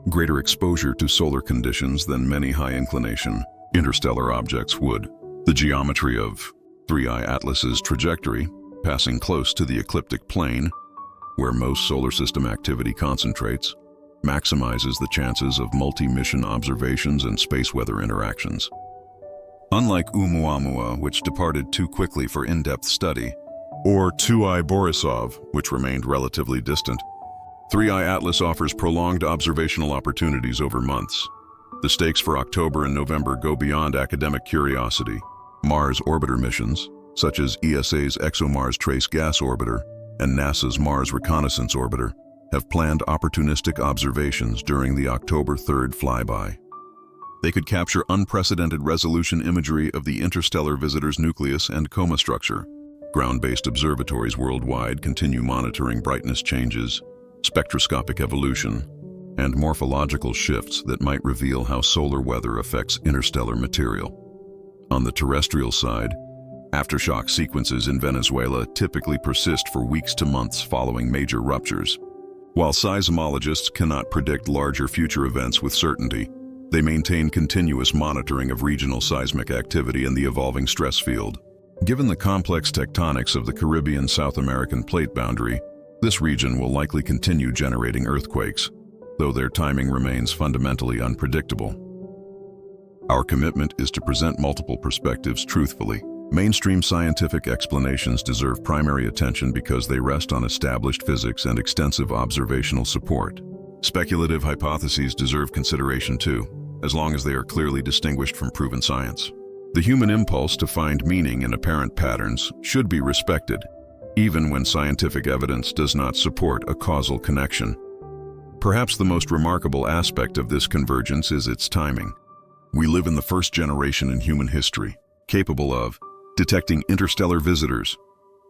greater exposure to solar conditions than many high-inclination interstellar objects would. The geometry of 3I Atlas's trajectory, passing close to the ecliptic plane, where most solar system activity concentrates, maximizes the chances of multi-mission observations and space weather interactions. Unlike Oumuamua, which departed too quickly for in-depth study, or 2I Borisov, which remained relatively distant, 3I Atlas offers prolonged observational opportunities over months. The stakes for October and November go beyond academic curiosity. Mars orbiter missions, such as ESA's ExoMars Trace Gas Orbiter and NASA's Mars Reconnaissance Orbiter, have planned opportunistic observations during the October 3rd flyby. They could capture unprecedented resolution imagery of the interstellar visitor's nucleus and coma structure. Ground-based observatories worldwide continue monitoring brightness changes, spectroscopic evolution, and morphological shifts that might reveal how solar weather affects interstellar material. On the terrestrial side, aftershock sequences in Venezuela typically persist for weeks to months following major ruptures. While seismologists cannot predict larger future events with certainty, they maintain continuous monitoring of regional seismic activity and the evolving stress field. Given the complex tectonics of the Caribbean-South American plate boundary, this region will likely continue generating earthquakes, though their timing remains fundamentally unpredictable. Our commitment is to present multiple perspectives truthfully. Mainstream scientific explanations deserve primary attention because they rest on established physics and extensive observational support. Speculative hypotheses deserve consideration too, as long as they are clearly distinguished from proven science. The human impulse to find meaning in apparent patterns should be respected, even when scientific evidence does not support a causal connection. Perhaps the most remarkable aspect of this convergence is its timing. We live in the first generation in human history, capable of detecting interstellar visitors,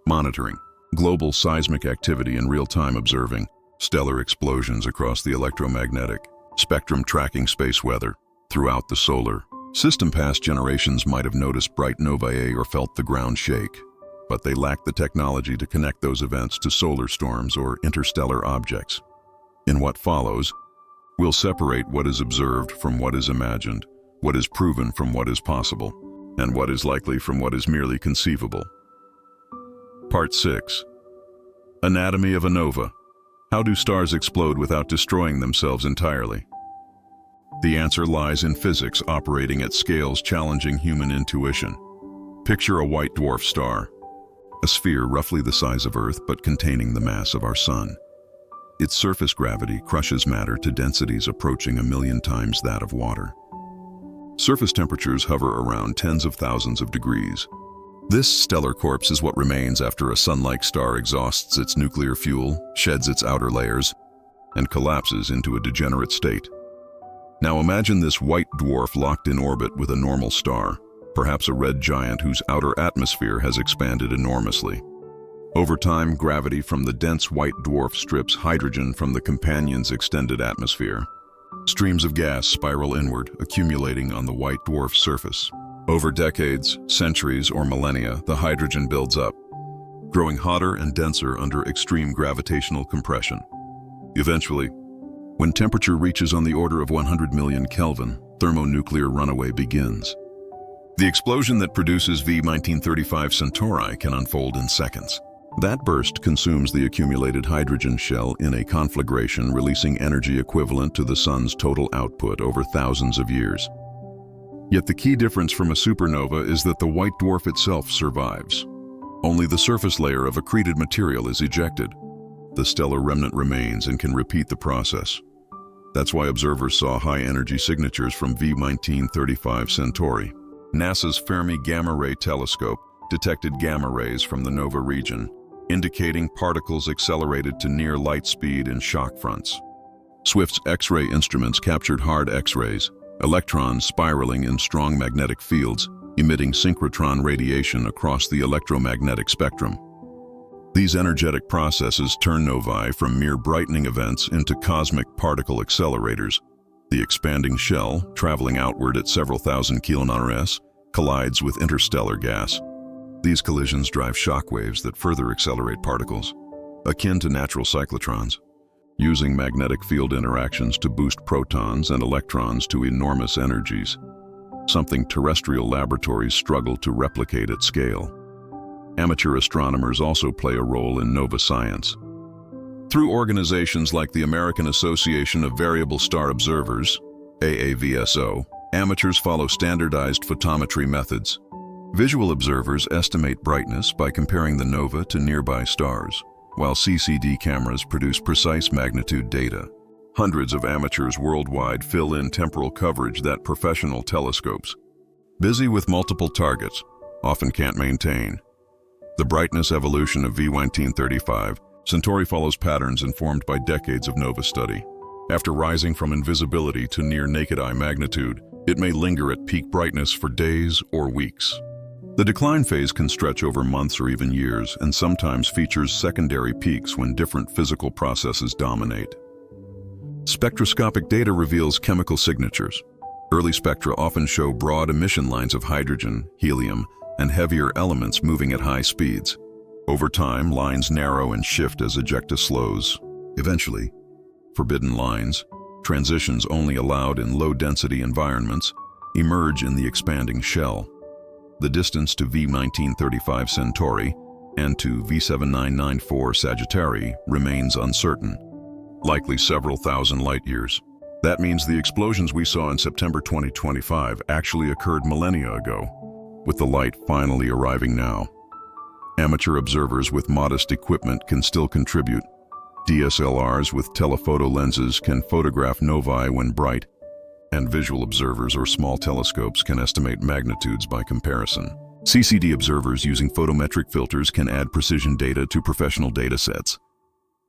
monitoring global seismic activity in real time, observing stellar explosions across the electromagnetic spectrum, tracking space weather throughout the solar system. Past generations might have noticed bright novae or felt the ground shake, but they lacked the technology to connect those events to solar storms or interstellar objects. In what follows, we'll separate what is observed from what is imagined, what is proven from what is possible, and what is likely from what is merely conceivable. Part 6. Anatomy of a nova. How do stars explode without destroying themselves entirely? The answer lies in physics operating at scales challenging human intuition. Picture a white dwarf star, a sphere roughly the size of Earth but containing the mass of our Sun. Its surface gravity crushes matter to densities approaching 1,000,000 times that of water. Surface temperatures hover around tens of thousands of degrees. This stellar corpse is what remains after a sun-like star exhausts its nuclear fuel, sheds its outer layers, and collapses into a degenerate state. Now imagine this white dwarf locked in orbit with a normal star, perhaps a red giant whose outer atmosphere has expanded enormously. Over time, gravity from the dense white dwarf strips hydrogen from the companion's extended atmosphere. Streams of gas spiral inward, accumulating on the white dwarf's surface. Over decades, centuries, or millennia, the hydrogen builds up, growing hotter and denser under extreme gravitational compression. Eventually, when temperature reaches on the order of 100 million Kelvin, thermonuclear runaway begins. The explosion that produces V1935 Centauri can unfold in seconds. That burst consumes the accumulated hydrogen shell in a conflagration, releasing energy equivalent to the sun's total output over thousands of years. Yet the key difference from a supernova is that the white dwarf itself survives. Only the surface layer of accreted material is ejected. The stellar remnant remains and can repeat the process. That's why observers saw high-energy signatures from V1935 Centauri. NASA's Fermi Gamma Ray Telescope detected gamma rays from the nova region, indicating particles accelerated to near light speed in shock fronts. Swift's X-ray instruments captured hard X-rays, electrons spiraling in strong magnetic fields, emitting synchrotron radiation across the electromagnetic spectrum. These energetic processes turn novae from mere brightening events into cosmic particle accelerators. The expanding shell, traveling outward at several thousand km/s, collides with interstellar gas. These collisions drive shock waves that further accelerate particles, akin to natural cyclotrons, using magnetic field interactions to boost protons and electrons to enormous energies, something terrestrial laboratories struggle to replicate at scale. Amateur astronomers also play a role in nova science. Through organizations like the American Association of Variable Star Observers, AAVSO, amateurs follow standardized photometry methods. Visual observers estimate brightness by comparing the nova to nearby stars, while CCD cameras produce precise magnitude data. Hundreds of amateurs worldwide fill in temporal coverage that professional telescopes, busy with multiple targets, often can't maintain. The brightness evolution of V1935 Centauri follows patterns informed by decades of nova study. After rising from invisibility to near naked-eye magnitude, it may linger at peak brightness for days or weeks. The decline phase can stretch over months or even years, and sometimes features secondary peaks when different physical processes dominate. Spectroscopic data reveals chemical signatures. Early spectra often show broad emission lines of hydrogen, helium, and heavier elements moving at high speeds. Over time, lines narrow and shift as ejecta slows. Eventually, forbidden lines, transitions only allowed in low-density environments, emerge in the expanding shell. The distance to V1935 Centauri and to V7994 Sagittari remains uncertain, likely several thousand light-years. That means the explosions we saw in September 2025 actually occurred millennia ago, with the light finally arriving now. Amateur observers with modest equipment can still contribute. DSLRs with telephoto lenses can photograph novae when bright, and visual observers or small telescopes can estimate magnitudes by comparison. CCD observers using photometric filters can add precision data to professional data sets.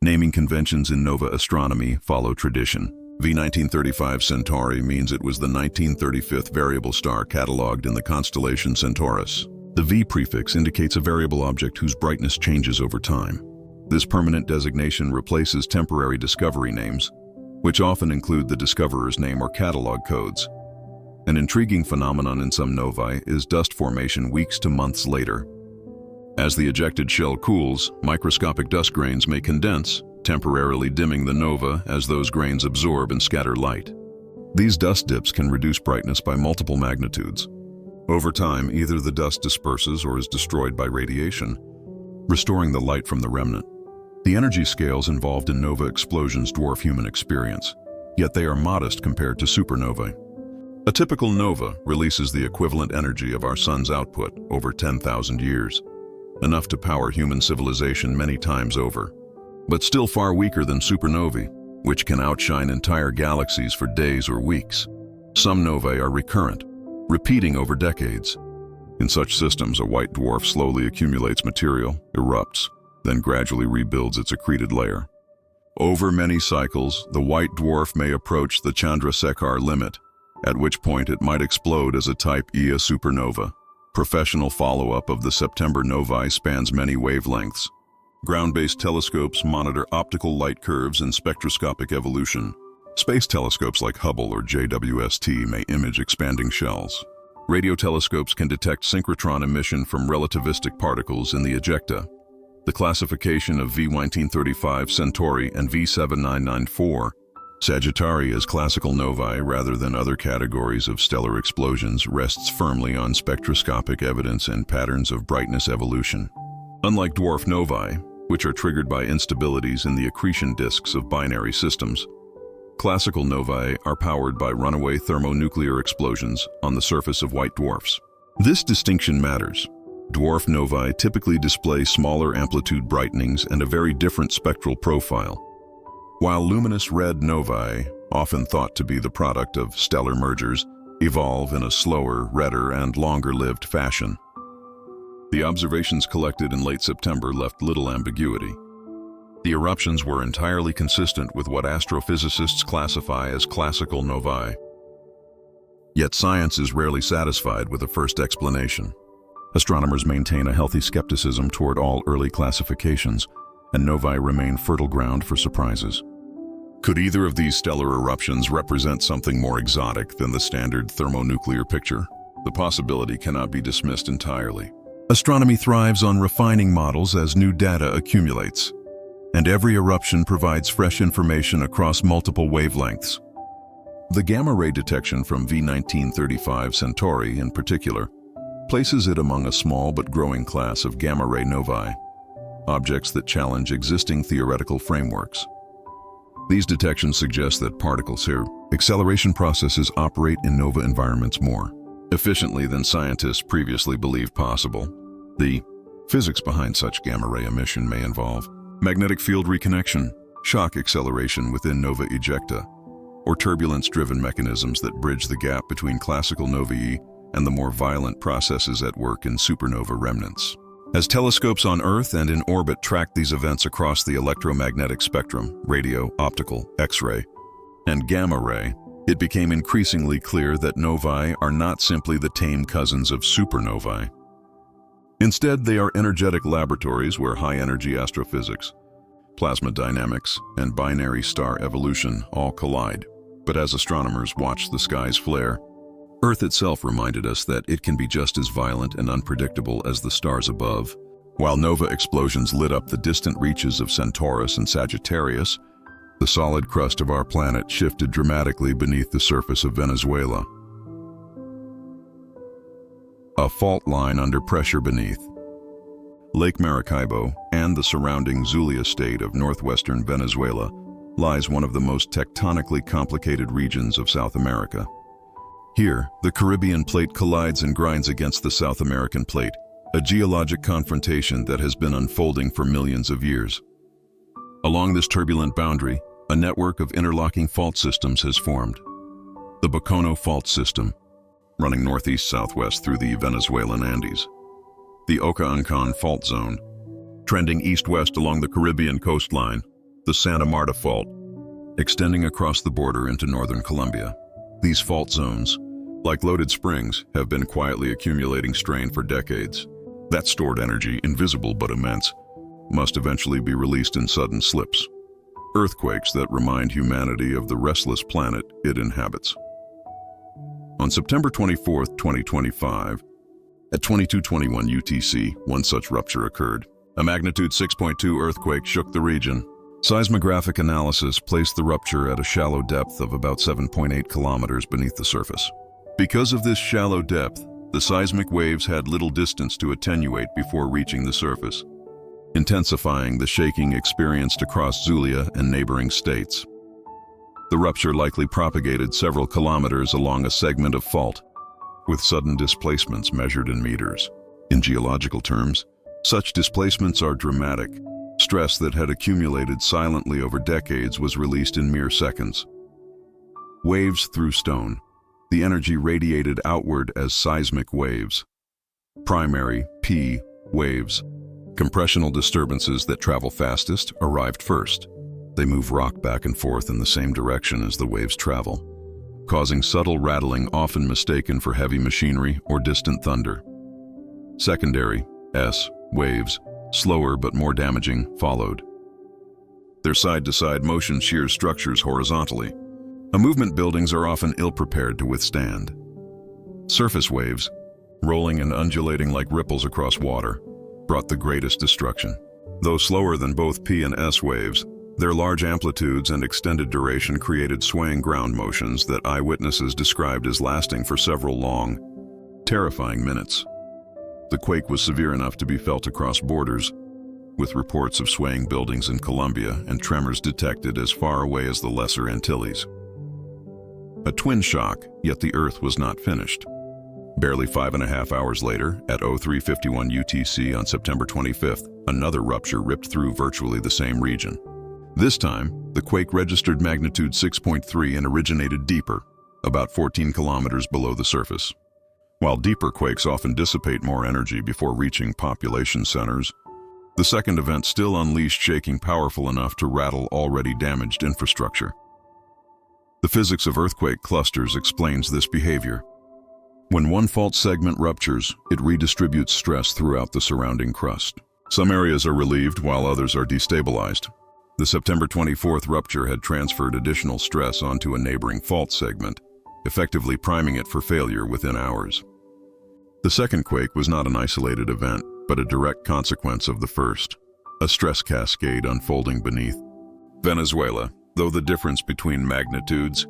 Naming conventions in nova astronomy follow tradition. V1935 Centauri means it was the 1935th variable star cataloged in the constellation Centaurus. The V prefix indicates a variable object whose brightness changes over time. This permanent designation replaces temporary discovery names, which often include the discoverer's name or catalog codes. An intriguing phenomenon in some novae is dust formation weeks to months later. As the ejected shell cools, microscopic dust grains may condense, temporarily dimming the nova as those grains absorb and scatter light. These dust dips can reduce brightness by multiple magnitudes. Over time, either the dust disperses or is destroyed by radiation, restoring the light from the remnant. The energy scales involved in nova explosions dwarf human experience, yet they are modest compared to supernovae. A typical nova releases the equivalent energy of our sun's output over 10,000 years, enough to power human civilization many times over, but still far weaker than supernovae, which can outshine entire galaxies for days or weeks. Some novae are recurrent, repeating over decades. In such systems, a white dwarf slowly accumulates material, erupts, then gradually rebuilds its accreted layer. Over many cycles, the white dwarf may approach the Chandrasekhar limit, at which point it might explode as a Type Ia supernova. Professional follow-up of the September novae spans many wavelengths. Ground-based telescopes monitor optical light curves and spectroscopic evolution. Space telescopes like Hubble or JWST may image expanding shells. Radio telescopes can detect synchrotron emission from relativistic particles in the ejecta. The classification of V1935 Centauri and V7994 Sagittari as classical novae rather than other categories of stellar explosions rests firmly on spectroscopic evidence and patterns of brightness evolution. Unlike dwarf novae, which are triggered by instabilities in the accretion disks of binary systems, classical novae are powered by runaway thermonuclear explosions on the surface of white dwarfs. This distinction matters. Dwarf novae typically display smaller amplitude brightenings and a very different spectral profile, while luminous red novae, often thought to be the product of stellar mergers, evolve in a slower, redder, and longer-lived fashion. The observations collected in late September left little ambiguity. The eruptions were entirely consistent with what astrophysicists classify as classical novae. Yet science is rarely satisfied with a first explanation. Astronomers maintain a healthy skepticism toward all early classifications, and novae remain fertile ground for surprises. Could either of these stellar eruptions represent something more exotic than the standard thermonuclear picture? The possibility cannot be dismissed entirely. Astronomy thrives on refining models as new data accumulates, and every eruption provides fresh information across multiple wavelengths. The gamma-ray detection from V1935 Centauri, in particular, places it among a small but growing class of gamma-ray novae, objects that challenge existing theoretical frameworks. These detections suggest that particles here, acceleration processes operate in nova environments more efficiently than scientists previously believed possible. The physics behind such gamma-ray emission may involve magnetic field reconnection, shock acceleration within nova ejecta, or turbulence-driven mechanisms that bridge the gap between classical novae and the more violent processes at work in supernova remnants. As telescopes on Earth and in orbit tracked these events across the electromagnetic spectrum, radio, optical, X-ray, and gamma-ray, it became increasingly clear that novae are not simply the tame cousins of supernovae. Instead, they are energetic laboratories where high-energy astrophysics, plasma dynamics, and binary star evolution all collide. But as astronomers watched the skies flare, Earth itself reminded us that it can be just as violent and unpredictable as the stars above. While nova explosions lit up the distant reaches of Centaurus and Sagittarius, the solid crust of our planet shifted dramatically beneath the surface of Venezuela. A fault line under pressure beneath Lake Maracaibo and the surrounding Zulia state of northwestern Venezuela lies one of the most tectonically complicated regions of South America. Here, the Caribbean plate collides and grinds against the South American plate, a geologic confrontation that has been unfolding for millions of years. Along this turbulent boundary, a network of interlocking fault systems has formed. The Bacono Fault System, running northeast-southwest through the Venezuelan Andes. The Oca-Ancon Fault Zone, trending east-west along the Caribbean coastline. The Santa Marta Fault, extending across the border into northern Colombia. These fault zones, like loaded springs, have been quietly accumulating strain for decades. That stored energy, invisible but immense, must eventually be released in sudden slips. Earthquakes that remind humanity of the restless planet it inhabits. On September 24, 2025, at 22:21 UTC, one such rupture occurred. A magnitude 6.2 earthquake shook the region. Seismographic analysis placed the rupture at a shallow depth of about 7.8 kilometers beneath the surface. Because of this shallow depth, the seismic waves had little distance to attenuate before reaching the surface, intensifying the shaking experienced across Zulia and neighboring states. The rupture likely propagated several kilometers along a segment of fault, with sudden displacements measured in meters. In geological terms, such displacements are dramatic. Stress that had accumulated silently over decades was released in mere seconds. Waves through stone. The energy radiated outward as seismic waves. Primary, P, waves. Compressional disturbances that travel fastest arrived first. They move rock back and forth in the same direction as the waves travel, causing subtle rattling often mistaken for heavy machinery or distant thunder. Secondary, S, waves, slower but more damaging, followed. Their side-to-side motion shears structures horizontally. A movement buildings are often ill-prepared to withstand. Surface waves, rolling and undulating like ripples across water, brought the greatest destruction. Though slower than both P and S waves, their large amplitudes and extended duration created swaying ground motions that eyewitnesses described as lasting for several long, terrifying minutes. The quake was severe enough to be felt across borders, with reports of swaying buildings in Colombia and tremors detected as far away as the Lesser Antilles. A twin shock, yet the Earth was not finished. Barely 5.5 hours later, at 03:51 UTC on September 25th, another rupture ripped through virtually the same region. This time, the quake registered magnitude 6.3 and originated deeper, about 14 kilometers below the surface. While deeper quakes often dissipate more energy before reaching population centers, the second event still unleashed shaking powerful enough to rattle already damaged infrastructure. The physics of earthquake clusters explains this behavior. When one fault segment ruptures, it redistributes stress throughout the surrounding crust. Some areas are relieved while others are destabilized. The September 24th rupture had transferred additional stress onto a neighboring fault segment, effectively priming it for failure within hours. The second quake was not an isolated event, but a direct consequence of the first, a stress cascade unfolding beneath. Venezuela, though the difference between magnitudes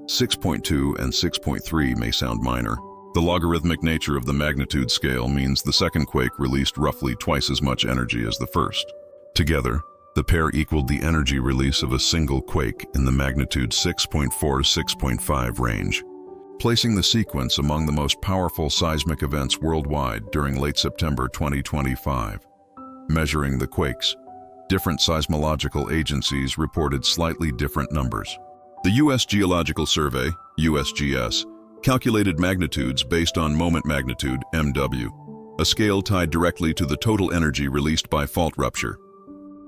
6.2 and 6.3 may sound minor, the logarithmic nature of the magnitude scale means the second quake released roughly twice as much energy as the first. Together, the pair equaled the energy release of a single quake in the magnitude 6.4 to 6.5 range, placing the sequence among the most powerful seismic events worldwide during late September 2025. Measuring the quakes, different seismological agencies reported slightly different numbers. The U.S. Geological Survey, USGS, calculated magnitudes based on moment magnitude, MW, a scale tied directly to the total energy released by fault rupture.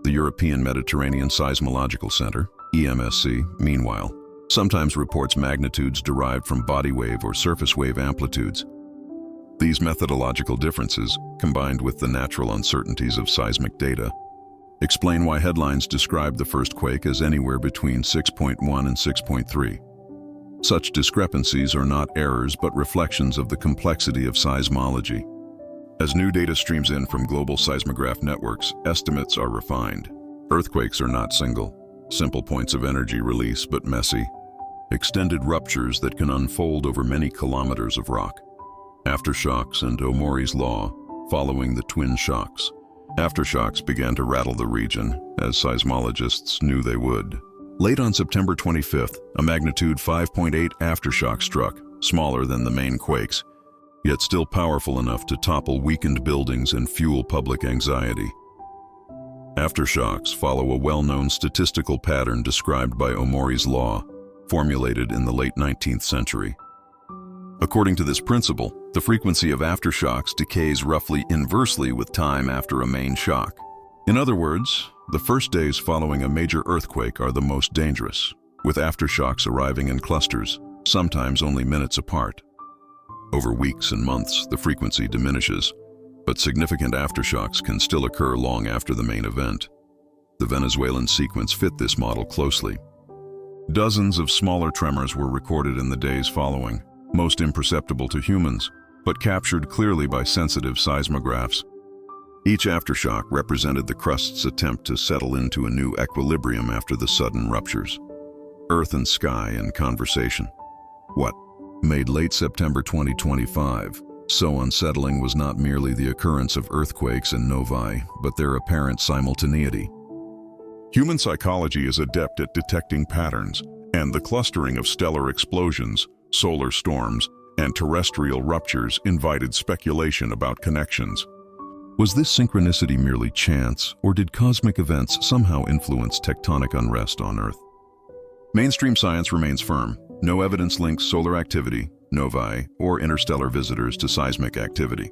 The European Mediterranean Seismological Center, EMSC, meanwhile, sometimes reports magnitudes derived from body wave or surface wave amplitudes. These methodological differences, combined with the natural uncertainties of seismic data, explain why headlines describe the first quake as anywhere between 6.1 and 6.3. Such discrepancies are not errors but reflections of the complexity of seismology. As new data streams in from global seismograph networks, estimates are refined. Earthquakes are not simple points of energy release, but messy, extended ruptures that can unfold over many kilometers of rock. Aftershocks and Omori's law, following the twin shocks. Aftershocks began to rattle the region, as seismologists knew they would. Late on September 25th, a magnitude 5.8 aftershock struck, smaller than the main quakes, yet still powerful enough to topple weakened buildings and fuel public anxiety. Aftershocks follow a well-known statistical pattern described by Omori's law, formulated in the late 19th century. According to this principle, the frequency of aftershocks decays roughly inversely with time after a main shock. In other words, the first days following a major earthquake are the most dangerous, with aftershocks arriving in clusters, sometimes only minutes apart. Over weeks and months, the frequency diminishes, but significant aftershocks can still occur long after the main event. The Venezuelan sequence fit this model closely. Dozens of smaller tremors were recorded in the days following, most imperceptible to humans, but captured clearly by sensitive seismographs. Each aftershock represented the crust's attempt to settle into a new equilibrium after the sudden ruptures. Earth and sky in conversation. What made late September 2025 so unsettling was not merely the occurrence of earthquakes and novae, but their apparent simultaneity. Human psychology is adept at detecting patterns, and the clustering of stellar explosions, solar storms, and terrestrial ruptures invited speculation about connections. Was this synchronicity merely chance, or did cosmic events somehow influence tectonic unrest on Earth? Mainstream science remains firm. No evidence links solar activity, novae, or interstellar visitors to seismic activity.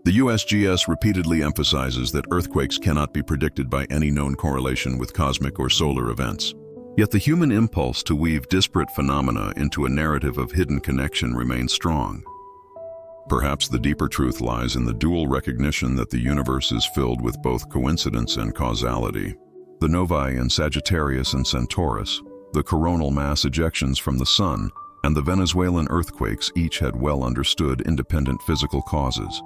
The USGS repeatedly emphasizes that earthquakes cannot be predicted by any known correlation with cosmic or solar events. Yet the human impulse to weave disparate phenomena into a narrative of hidden connection remains strong. Perhaps the deeper truth lies in the dual recognition that the universe is filled with both coincidence and causality. The novae in Sagittarius and Centaurus, the coronal mass ejections from the Sun, and the Venezuelan earthquakes each had well understood independent physical causes.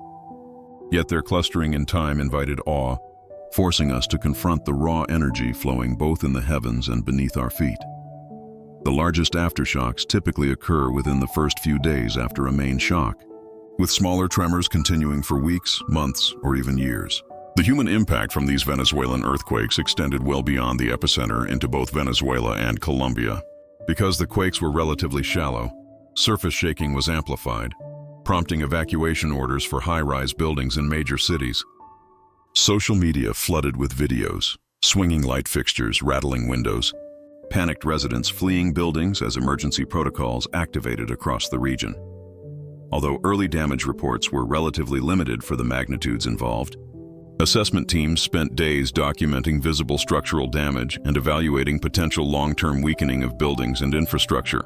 Yet their clustering in time invited awe, forcing us to confront the raw energy flowing both in the heavens and beneath our feet. The largest aftershocks typically occur within the first few days after a main shock. with smaller tremors continuing for weeks, months, or even years. The human impact from these Venezuelan earthquakes extended well beyond the epicenter into both Venezuela and Colombia. Because the quakes were relatively shallow, surface shaking was amplified, prompting evacuation orders for high-rise buildings in major cities. Social media flooded with videos, swinging light fixtures, rattling windows, panicked residents fleeing buildings as emergency protocols activated across the region. Although early damage reports were relatively limited for the magnitudes involved, assessment teams spent days documenting visible structural damage and evaluating potential long-term weakening of buildings and infrastructure.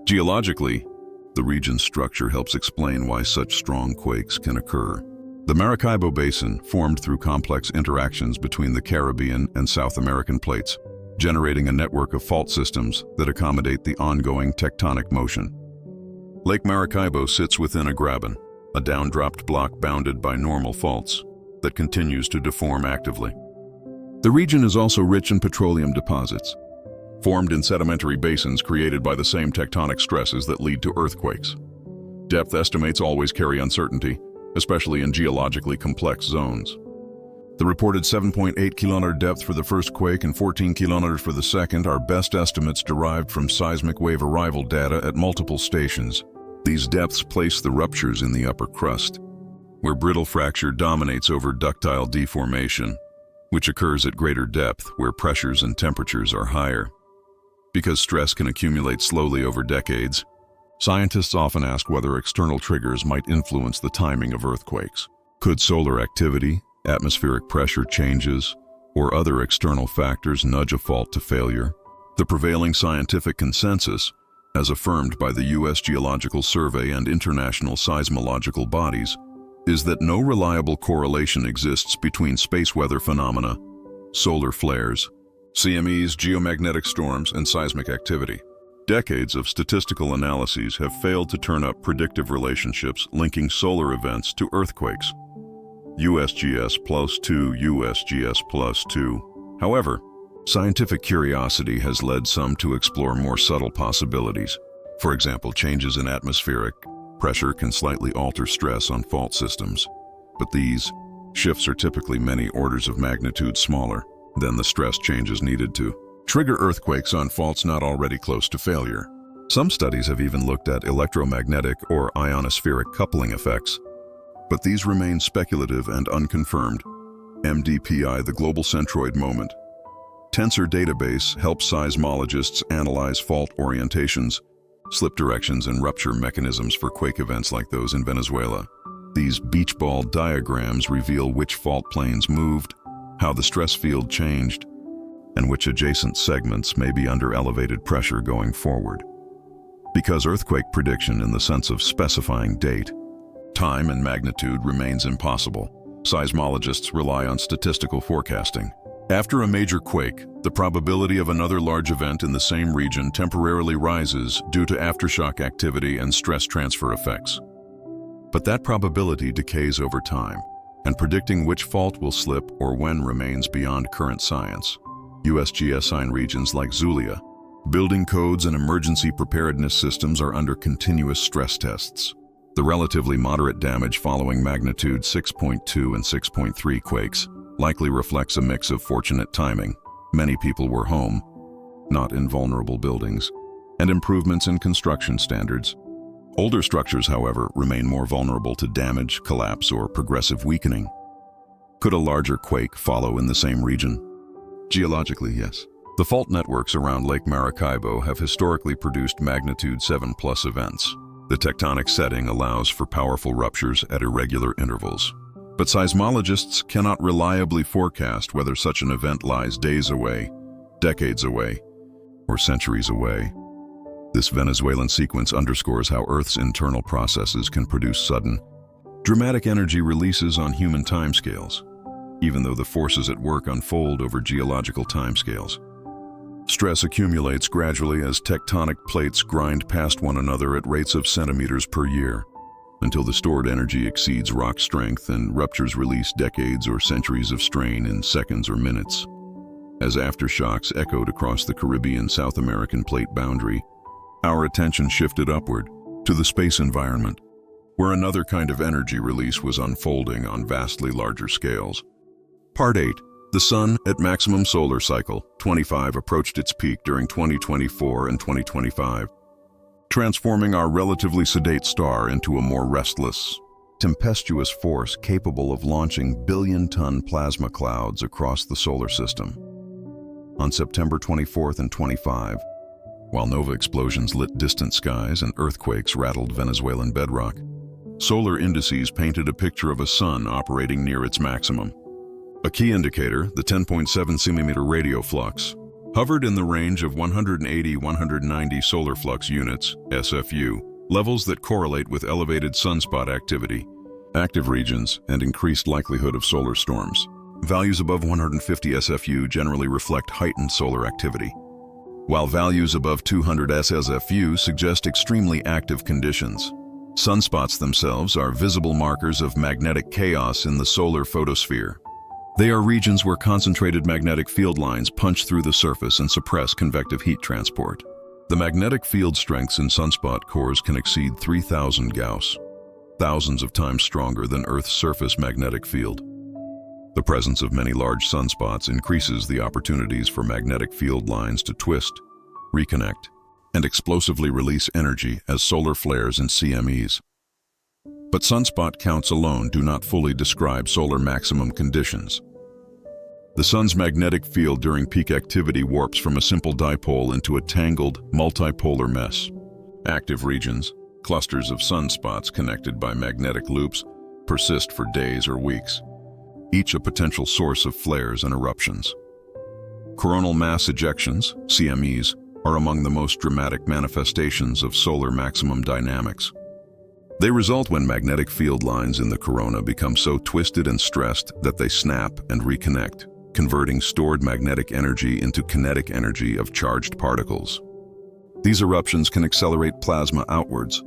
Geologically, the region's structure helps explain why such strong quakes can occur. The Maracaibo Basin formed through complex interactions between the Caribbean and South American plates, generating a network of fault systems that accommodate the ongoing tectonic motion. Lake Maracaibo sits within a graben, a down-dropped block bounded by normal faults that continues to deform actively. The region is also rich in petroleum deposits, formed in sedimentary basins created by the same tectonic stresses that lead to earthquakes. Depth estimates always carry uncertainty, especially in geologically complex zones. The reported 7.8 kilometer depth for the first quake and 14 kilometers for the second are best estimates derived from seismic wave arrival data at multiple stations. These depths place the ruptures in the upper crust, where brittle fracture dominates over ductile deformation, which occurs at greater depth where pressures and temperatures are higher. Because stress can accumulate slowly over decades, scientists often ask whether external triggers might influence the timing of earthquakes. Could solar activity, atmospheric pressure changes, or other external factors nudge a fault to failure? The prevailing scientific consensus, as affirmed by the U.S. Geological Survey and international seismological bodies, is that no reliable correlation exists between space weather phenomena, solar flares, CMEs, geomagnetic storms, and seismic activity. Decades of statistical analyses have failed to turn up predictive relationships linking solar events to earthquakes. USGS +2, USGS +2. However, scientific curiosity has led some to explore more subtle possibilities. For example, changes in atmospheric pressure can slightly alter stress on fault systems, but these shifts are typically many orders of magnitude smaller than the stress changes needed to trigger earthquakes on faults not already close to failure. Some studies have even looked at electromagnetic or ionospheric coupling effects, but these remain speculative and unconfirmed. MDPI, the Global Centroid Moment Tensor database, helps seismologists analyze fault orientations, slip directions, and rupture mechanisms for quake events like those in Venezuela. These beach ball diagrams reveal which fault planes moved, how the stress field changed, and which adjacent segments may be under elevated pressure going forward. Because earthquake prediction in the sense of specifying date, time, and magnitude remains impossible, seismologists rely on statistical forecasting. After a major quake, the probability of another large event in the same region temporarily rises due to aftershock activity and stress transfer effects. But that probability decays over time, and predicting which fault will slip or when remains beyond current science. USGS regions like Zulia, building codes and emergency preparedness systems are under continuous stress tests. The relatively moderate damage following magnitude 6.2 and 6.3 quakes likely reflects a mix of fortunate timing. Many people were home, not in vulnerable buildings, and improvements in construction standards. Older structures, however, remain more vulnerable to damage, collapse, or progressive weakening. Could a larger quake follow in the same region? Geologically, yes. The fault networks around Lake Maracaibo have historically produced magnitude 7+ events. The tectonic setting allows for powerful ruptures at irregular intervals. But seismologists cannot reliably forecast whether such an event lies days away, decades away, or centuries away. This Venezuelan sequence underscores how Earth's internal processes can produce sudden, dramatic energy releases on human timescales, even though the forces at work unfold over geological timescales. Stress accumulates gradually as tectonic plates grind past one another at rates of centimeters per year, until the stored energy exceeds rock strength and ruptures release decades or centuries of strain in seconds or minutes. As aftershocks echoed across the Caribbean-South American plate boundary, our attention shifted upward to the space environment. where another kind of energy release was unfolding on vastly larger scales. Part 8. The Sun at maximum solar cycle, 25, approached its peak during 2024 and 2025, transforming our relatively sedate star into a more restless, tempestuous force capable of launching billion-ton plasma clouds across the solar system. On September 24th and 25, while nova explosions lit distant skies and earthquakes rattled Venezuelan bedrock, solar indices painted a picture of a sun operating near its maximum. A key indicator, the 10.7 cm radio flux, hovered in the range of 180-190 solar flux units, SFU, levels that correlate with elevated sunspot activity, active regions, and increased likelihood of solar storms. Values above 150 SFU generally reflect heightened solar activity, while values above 200 SFU suggest extremely active conditions. Sunspots themselves are visible markers of magnetic chaos in the solar photosphere. They are regions where concentrated magnetic field lines punch through the surface and suppress convective heat transport. The magnetic field strengths in sunspot cores can exceed 3,000 Gauss, thousands of times stronger than Earth's surface magnetic field. The presence of many large sunspots increases the opportunities for magnetic field lines to twist, reconnect, and explosively release energy as solar flares and CMEs. But sunspot counts alone do not fully describe solar maximum conditions. The sun's magnetic field during peak activity warps from a simple dipole into a tangled, multipolar mess. Active regions, clusters of sunspots connected by magnetic loops, persist for days or weeks, each a potential source of flares and eruptions. Coronal mass ejections, CMEs, are among the most dramatic manifestations of solar maximum dynamics. They result when magnetic field lines in the corona become so twisted and stressed that they snap and reconnect, converting stored magnetic energy into kinetic energy of charged particles. These eruptions can accelerate plasma outwards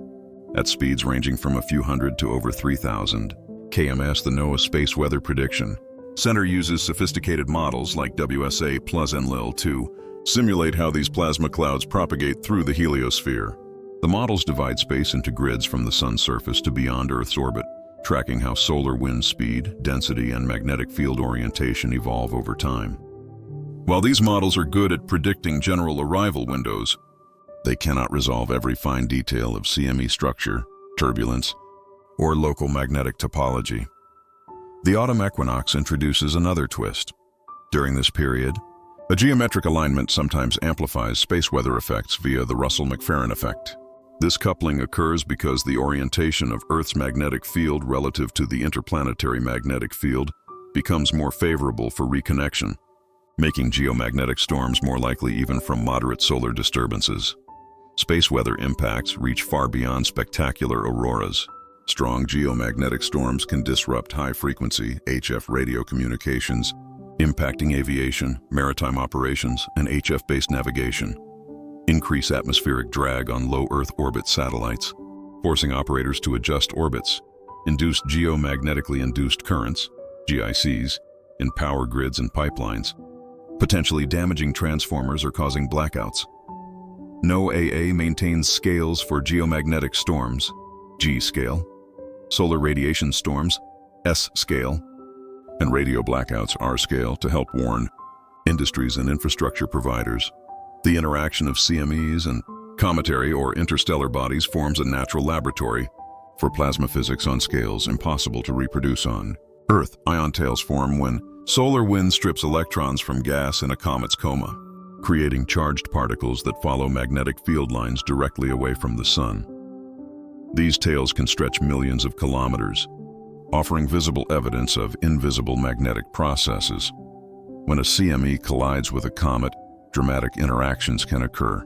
at speeds ranging from a few hundred to over 3,000 kms. The NOAA Space Weather Prediction Center uses sophisticated models like WSA plus Enlil to simulate how these plasma clouds propagate through the heliosphere. The models divide space into grids from the sun's surface to beyond Earth's orbit, tracking how solar wind speed, density, and magnetic field orientation evolve over time. While these models are good at predicting general arrival windows, they cannot resolve every fine detail of CME structure, turbulence, or local magnetic topology. The autumn equinox introduces another twist. During this period, a geometric alignment sometimes amplifies space weather effects via the Russell-McFerrin effect. This coupling occurs because the orientation of Earth's magnetic field relative to the interplanetary magnetic field becomes more favorable for reconnection, making geomagnetic storms more likely even from moderate solar disturbances. Space weather impacts reach far beyond spectacular auroras. Strong geomagnetic storms can disrupt high-frequency HF radio communications, impacting aviation, maritime operations, and HF-based navigation. Increase atmospheric drag on low Earth orbit satellites, forcing operators to adjust orbits. Induce geomagnetically induced currents, GICs, in power grids and pipelines, potentially damaging transformers or causing blackouts. NOAA maintains scales for geomagnetic storms, G scale, solar radiation storms, S scale, and radio blackouts, R scale, to help warn industries and infrastructure providers. The interaction of CMEs and cometary or interstellar bodies forms a natural laboratory for plasma physics on scales impossible to reproduce on Earth. Ion tails form when solar wind strips electrons from gas in a comet's coma, creating charged particles that follow magnetic field lines directly away from the sun. These tails can stretch millions of kilometers, offering visible evidence of invisible magnetic processes. When a CME collides with a comet, dramatic interactions can occur.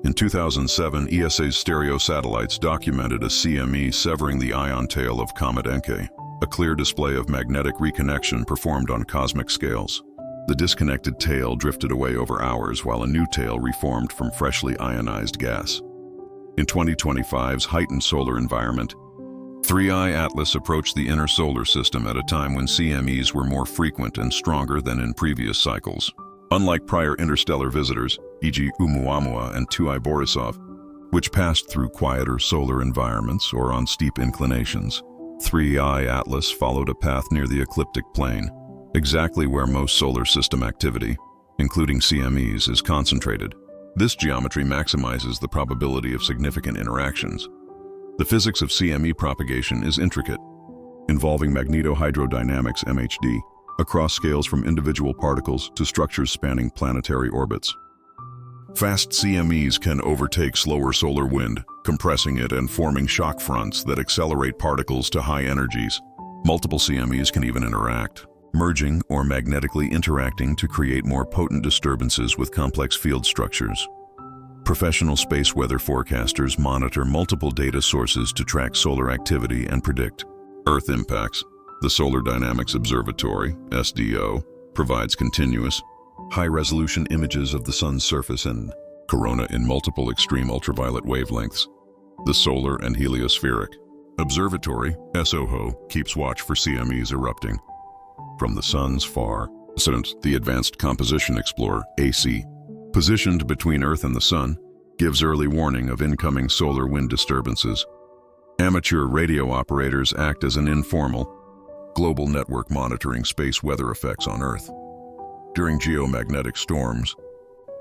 In 2007, ESA's stereo satellites documented a CME severing the ion tail of Comet Encke, a clear display of magnetic reconnection performed on cosmic scales. The disconnected tail drifted away over hours while a new tail reformed from freshly ionized gas. In 2025's heightened solar environment, 3I Atlas approached the inner solar system at a time when CMEs were more frequent and stronger than in previous cycles. Unlike prior interstellar visitors, e.g. Oumuamua and 2I Borisov, which passed through quieter solar environments or on steep inclinations. 3I Atlas followed a path near the ecliptic plane, exactly where most solar system activity, including CMEs, is concentrated. This geometry maximizes the probability of significant interactions. The physics of CME propagation is intricate, involving magnetohydrodynamics (MHD) across scales from individual particles to structures spanning planetary orbits. Fast CMEs can overtake slower solar wind, compressing it and forming shock fronts that accelerate particles to high energies. Multiple CMEs can even interact, merging or magnetically interacting to create more potent disturbances with complex field structures. Professional space weather forecasters monitor multiple data sources to track solar activity and predict Earth impacts. The Solar Dynamics Observatory, SDO, provides continuous, high-resolution images of the sun's surface and corona in multiple extreme ultraviolet wavelengths. The Solar and Heliospheric Observatory, SOHO, keeps watch for CMEs erupting from the sun's far. Since the Advanced Composition Explorer, AC, positioned between Earth and the sun, gives early warning of incoming solar wind disturbances. Amateur radio operators act as an informal, global network monitoring space weather effects on Earth. During geomagnetic storms,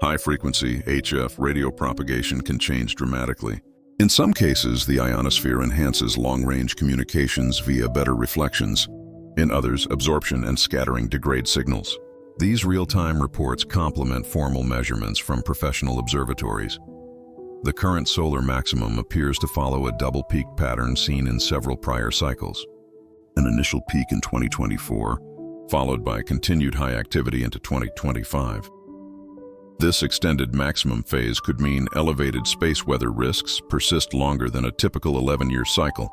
high-frequency HF radio propagation can change dramatically. In some cases, the ionosphere enhances long-range communications via better reflections. In others, absorption and scattering degrade signals. These real-time reports complement formal measurements from professional observatories. The current solar maximum appears to follow a double-peak pattern seen in several prior cycles. An initial peak in 2024, followed by continued high activity into 2025. This extended maximum phase could mean elevated space weather risks persist longer than a typical 11-year cycle,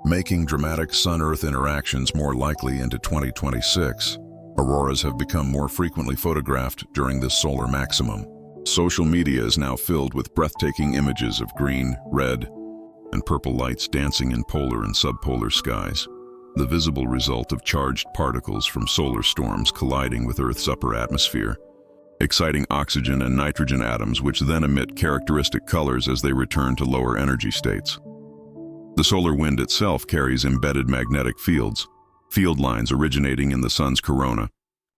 making dramatic Sun-Earth interactions more likely into 2026. Auroras have become more frequently photographed during this solar maximum. Social media is now filled with breathtaking images of green, red, and purple lights dancing in polar and subpolar skies, the visible result of charged particles from solar storms colliding with Earth's upper atmosphere, exciting oxygen and nitrogen atoms which then emit characteristic colors as they return to lower energy states. The solar wind itself carries embedded magnetic fields, field lines originating in the sun's corona,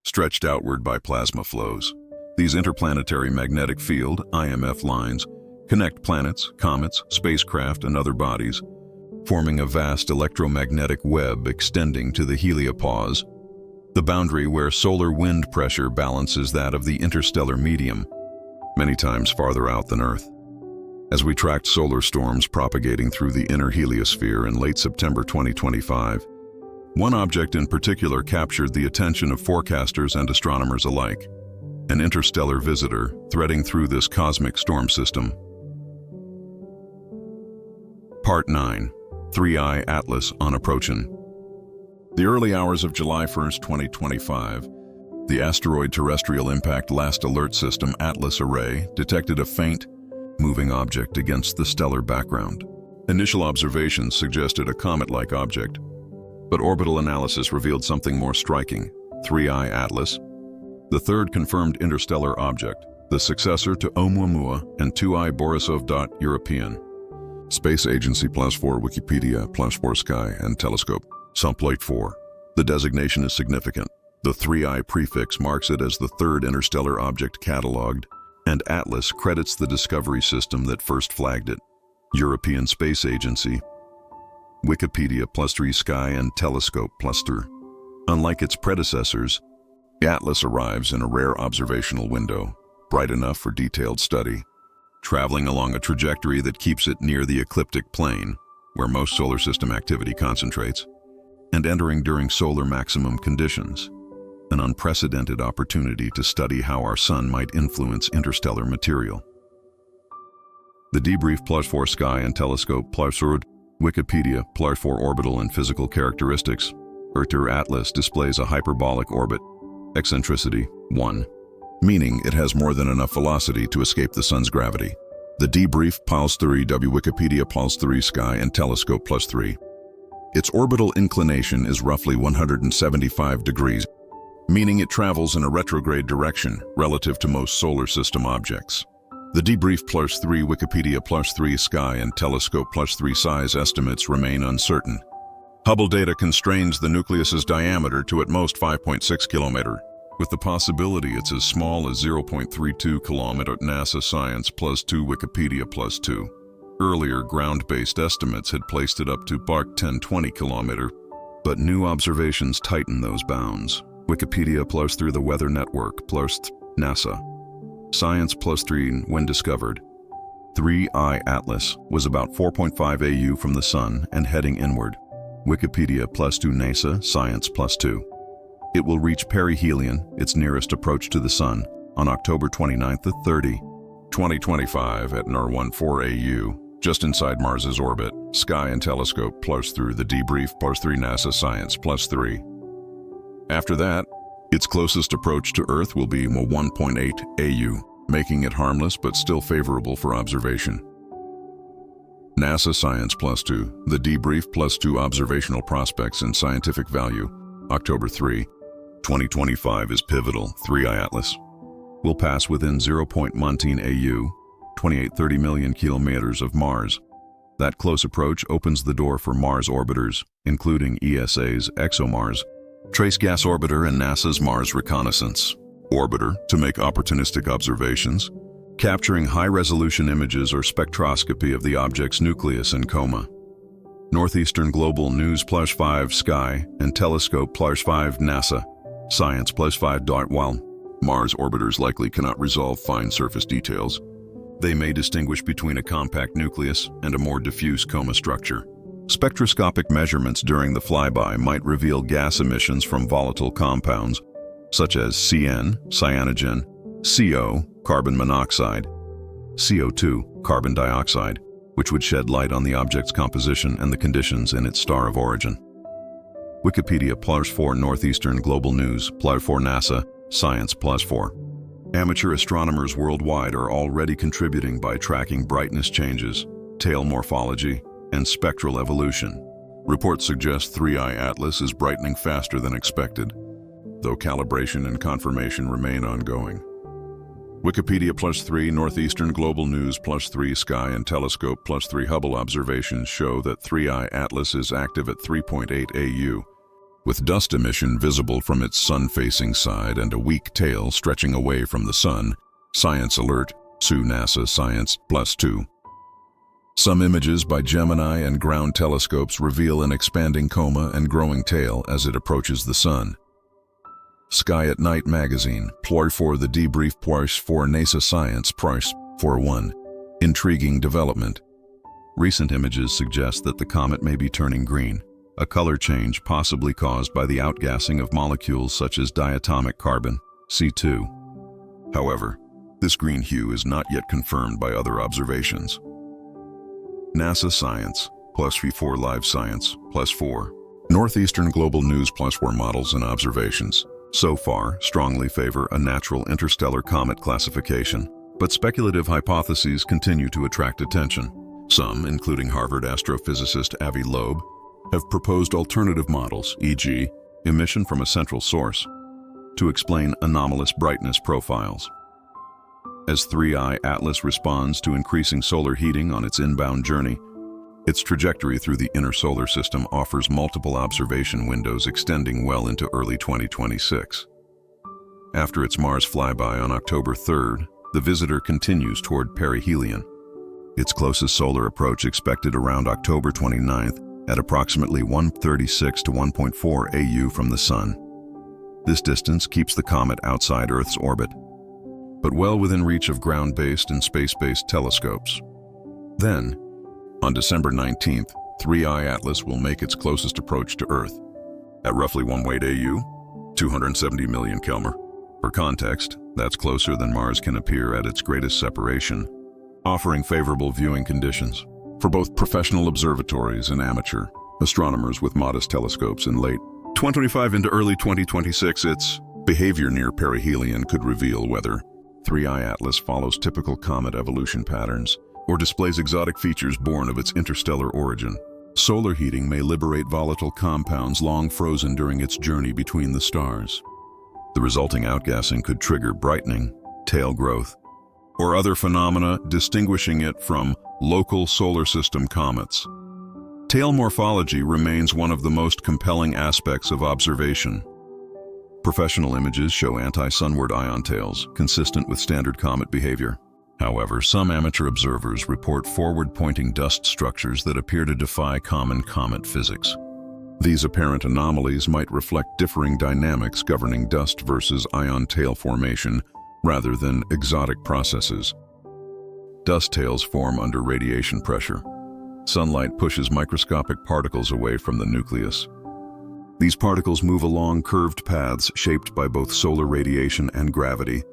stretched outward by plasma flows. These interplanetary magnetic field, IMF lines, connect planets, comets, spacecraft, and other bodies, forming a vast electromagnetic web extending to the heliopause, the boundary where solar wind pressure balances that of the interstellar medium, many times farther out than Earth. As we tracked solar storms propagating through the inner heliosphere in late September 2025, one object in particular captured the attention of forecasters and astronomers alike, an interstellar visitor threading through this cosmic storm system. Part 9. 3I Atlas on approaching. The early hours of July 1, 2025, the Asteroid Terrestrial Impact Last Alert System Atlas Array detected a faint, moving object against the stellar background. Initial observations suggested a comet-like object, but orbital analysis revealed something more striking. 3I Atlas, the third confirmed interstellar object, the successor to Oumuamua and 2I Borisov. European Space Agency +4 Wikipedia +4 Sky and Telescope. Subplate 4. The designation is significant. The 3I prefix marks it as the third interstellar object catalogued, and Atlas credits the discovery system that first flagged it. European Space Agency. Wikipedia +3 Sky and Telescope +3. Unlike its predecessors, Atlas arrives in a rare observational window, bright enough for detailed study, traveling along a trajectory that keeps it near the ecliptic plane, where most solar system activity concentrates, and entering during solar maximum conditions, an unprecedented opportunity to study how our sun might influence interstellar material. The debrief +4 Sky and Telescope +4 Wikipedia +4 Orbital and Physical Characteristics. Erter Atlas displays a hyperbolic orbit, eccentricity 1, meaning it has more than enough velocity to escape the sun's gravity. The debrief +3 W Wikipedia +3 Sky and Telescope +3. Its orbital inclination is roughly 175 degrees, meaning it travels in a retrograde direction relative to most solar system objects. The debrief +3 Wikipedia +3 sky and telescope +3 size estimates remain uncertain. Hubble data constrains the nucleus's diameter to at most 5.6 km, with the possibility it's as small as 0.32 km. NASA Science +2 Wikipedia +2. Earlier ground-based estimates had placed it up to 10-20 km, but new observations tighten those bounds. Wikipedia +3 The Weather Network NASA Science +3 when discovered. 3I Atlas was about 4.5 AU from the Sun and heading inward. Wikipedia +2 NASA Science +2. It will reach perihelion, its nearest approach to the Sun, on October 29-30, 2025 at NR14 AU, just inside Mars's orbit. Sky and telescope +3 The debrief +3 NASA Science +3. After that, its closest approach to Earth will be 1.8 AU, making it harmless but still favorable for observation. NASA Science +2, the debrief +2 observational prospects and scientific value, October 3, 2025 is pivotal. 3I Atlas will pass within 0.19 AU, 28-30 million kilometers of Mars. That close approach opens the door for Mars orbiters, including ESA's ExoMars, Trace Gas Orbiter and NASA's Mars Reconnaissance Orbiter to make opportunistic observations, capturing high-resolution images or spectroscopy of the object's nucleus and coma. Northeastern Global News +5 Sky and Telescope +5 NASA Science +5. While Mars orbiters likely cannot resolve fine surface details, they may distinguish between a compact nucleus and a more diffuse coma structure. Spectroscopic measurements during the flyby might reveal gas emissions from volatile compounds, such as CN, cyanogen, CO, carbon monoxide, CO2, carbon dioxide, which would shed light on the object's composition and the conditions in its star of origin. Wikipedia +4 Northeastern Global News +4 NASA Science +4. Amateur astronomers worldwide are already contributing by tracking brightness changes, tail morphology, and spectral evolution. Reports suggest 3I Atlas is brightening faster than expected, though calibration and confirmation remain ongoing. Wikipedia +3 Northeastern Global News +3 Sky and Telescope +3 Hubble observations show that 3I Atlas is active at 3.8 AU, with dust emission visible from its sun-facing side and a weak tail stretching away from the Sun. Science Alert, SU NASA Science +2. Some images by Gemini and ground telescopes reveal an expanding coma and growing tail as it approaches the Sun. Sky at Night magazine, +4 The debrief +4 NASA Science +41. Intriguing development. Recent images suggest that the comet may be turning green, a color change possibly caused by the outgassing of molecules such as diatomic carbon, C2. However, this green hue is not yet confirmed by other observations. NASA Science +4 Live Science +4. Northeastern Global News +4 models and observations so far strongly favor a natural interstellar comet classification, but speculative hypotheses continue to attract attention. Some, including Harvard astrophysicist Avi Loeb, have proposed alternative models, e.g., emission from a central source, to explain anomalous brightness profiles. As 3I Atlas responds to increasing solar heating on its inbound journey, its trajectory through the inner solar system offers multiple observation windows extending well into early 2026. After its Mars flyby on October 3rd, the visitor continues toward perihelion. Its closest solar approach expected around October 29th at approximately 136 to 1.4 AU from the Sun. This distance keeps the comet outside Earth's orbit, but well within reach of ground-based and space-based telescopes. Then, on December 19th, 3I Atlas will make its closest approach to Earth. At roughly 1.8 AU, 270 million km. For context, that's closer than Mars can appear at its greatest separation, offering favorable viewing conditions for both professional observatories and amateur astronomers with modest telescopes. In late 2025 into early 2026, its behavior near perihelion could reveal whether 3I Atlas follows typical comet evolution patterns or displays exotic features born of its interstellar origin. Solar heating may liberate volatile compounds long frozen during its journey between the stars. The resulting outgassing could trigger brightening, tail growth, or other phenomena, distinguishing it from local solar system comets. Tail morphology remains one of the most compelling aspects of observation. Professional images show anti-sunward ion tails, consistent with standard comet behavior. However, some amateur observers report forward-pointing dust structures that appear to defy common comet physics. These apparent anomalies might reflect differing dynamics governing dust versus ion tail formation, rather than exotic processes. Dust tails form under radiation pressure. Sunlight pushes microscopic particles away from the nucleus. These particles move along curved paths shaped by both solar radiation and gravity,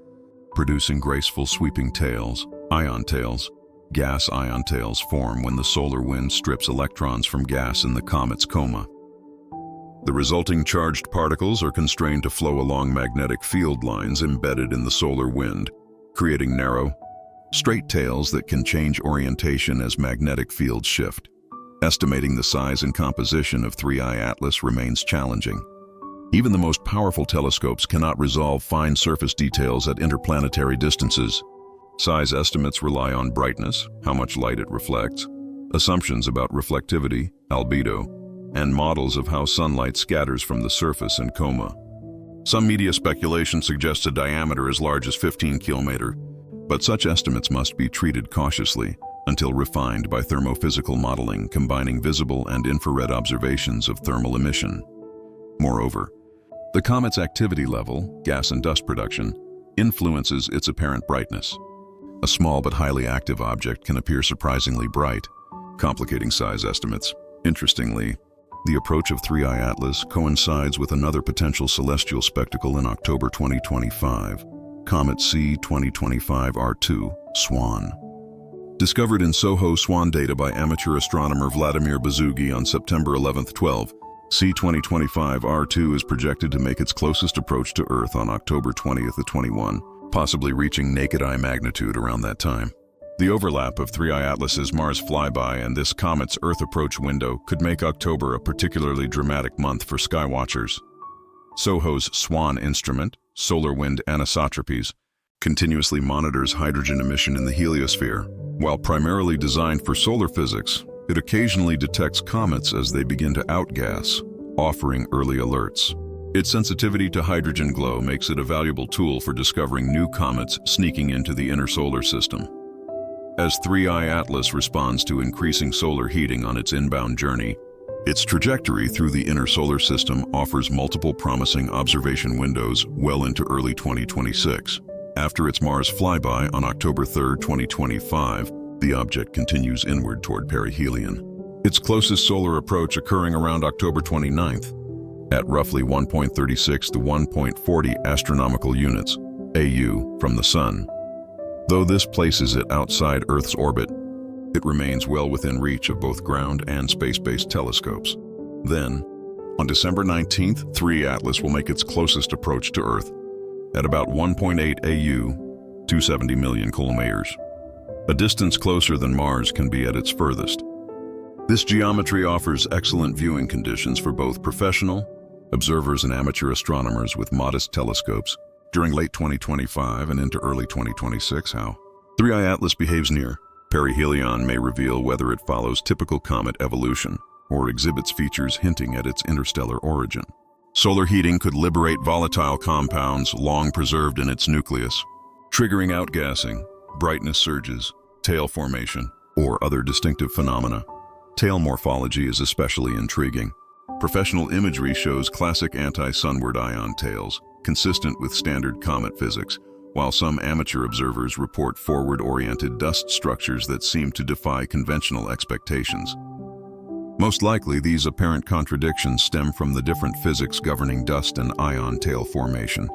producing graceful sweeping tails. Ion tails, gas ion tails, form when the solar wind strips electrons from gas in the comet's coma. The resulting charged particles are constrained to flow along magnetic field lines embedded in the solar wind, creating narrow, straight tails that can change orientation as magnetic fields shift. Estimating the size and composition of 3I Atlas remains challenging. Even the most powerful telescopes cannot resolve fine surface details at interplanetary distances. Size estimates rely on brightness, how much light it reflects, assumptions about reflectivity, albedo, and models of how sunlight scatters from the surface in coma. Some media speculation suggests a diameter as large as 15 km, but such estimates must be treated cautiously until refined by thermophysical modeling combining visible and infrared observations of thermal emission. Moreover, the comet's activity level, gas and dust production, influences its apparent brightness. A small but highly active object can appear surprisingly bright, complicating size estimates. Interestingly, the approach of 3I Atlas coincides with another potential celestial spectacle in October 2025, Comet C 2025 R2, SWAN. Discovered in SOHO SWAN data by amateur astronomer Vladimir Bezugi on September 11-12, C 2025 R2 is projected to make its closest approach to Earth on October 20-21, possibly reaching naked eye magnitude around that time. The overlap of 3I Atlas's Mars flyby and this comet's Earth approach window could make October a particularly dramatic month for skywatchers. SOHO's SWAN instrument, Solar Wind Anisotropies, continuously monitors hydrogen emission in the heliosphere. While primarily designed for solar physics, it occasionally detects comets as they begin to outgas, offering early alerts. Its sensitivity to hydrogen glow makes it a valuable tool for discovering new comets sneaking into the inner solar system. As 3I Atlas responds to increasing solar heating on its inbound journey, its trajectory through the inner solar system offers multiple promising observation windows well into early 2026. After its Mars flyby on October 3, 2025, the object continues inward toward perihelion. Its closest solar approach occurring around October 29th, at roughly 1.36 to 1.40 astronomical units, AU, from the Sun. Though this places it outside Earth's orbit, it remains well within reach of both ground and space-based telescopes. Then, on December 19th, 3 Atlas will make its closest approach to Earth, at about 1.8 AU, 270 million kilometers. A distance closer than Mars can be at its furthest. This geometry offers excellent viewing conditions for both professional observers and amateur astronomers with modest telescopes during late 2025 and into early 2026. How 3I Atlas behaves near perihelion may reveal whether it follows typical comet evolution or exhibits features hinting at its interstellar origin. Solar heating could liberate volatile compounds long preserved in its nucleus, triggering outgassing, brightness surges, tail formation, or other distinctive phenomena. Tail morphology is especially intriguing. Professional imagery shows classic anti-sunward ion tails, consistent with standard comet physics, while some amateur observers report forward-oriented dust structures that seem to defy conventional expectations. Most likely, these apparent contradictions stem from the different physics governing dust and ion tail formation.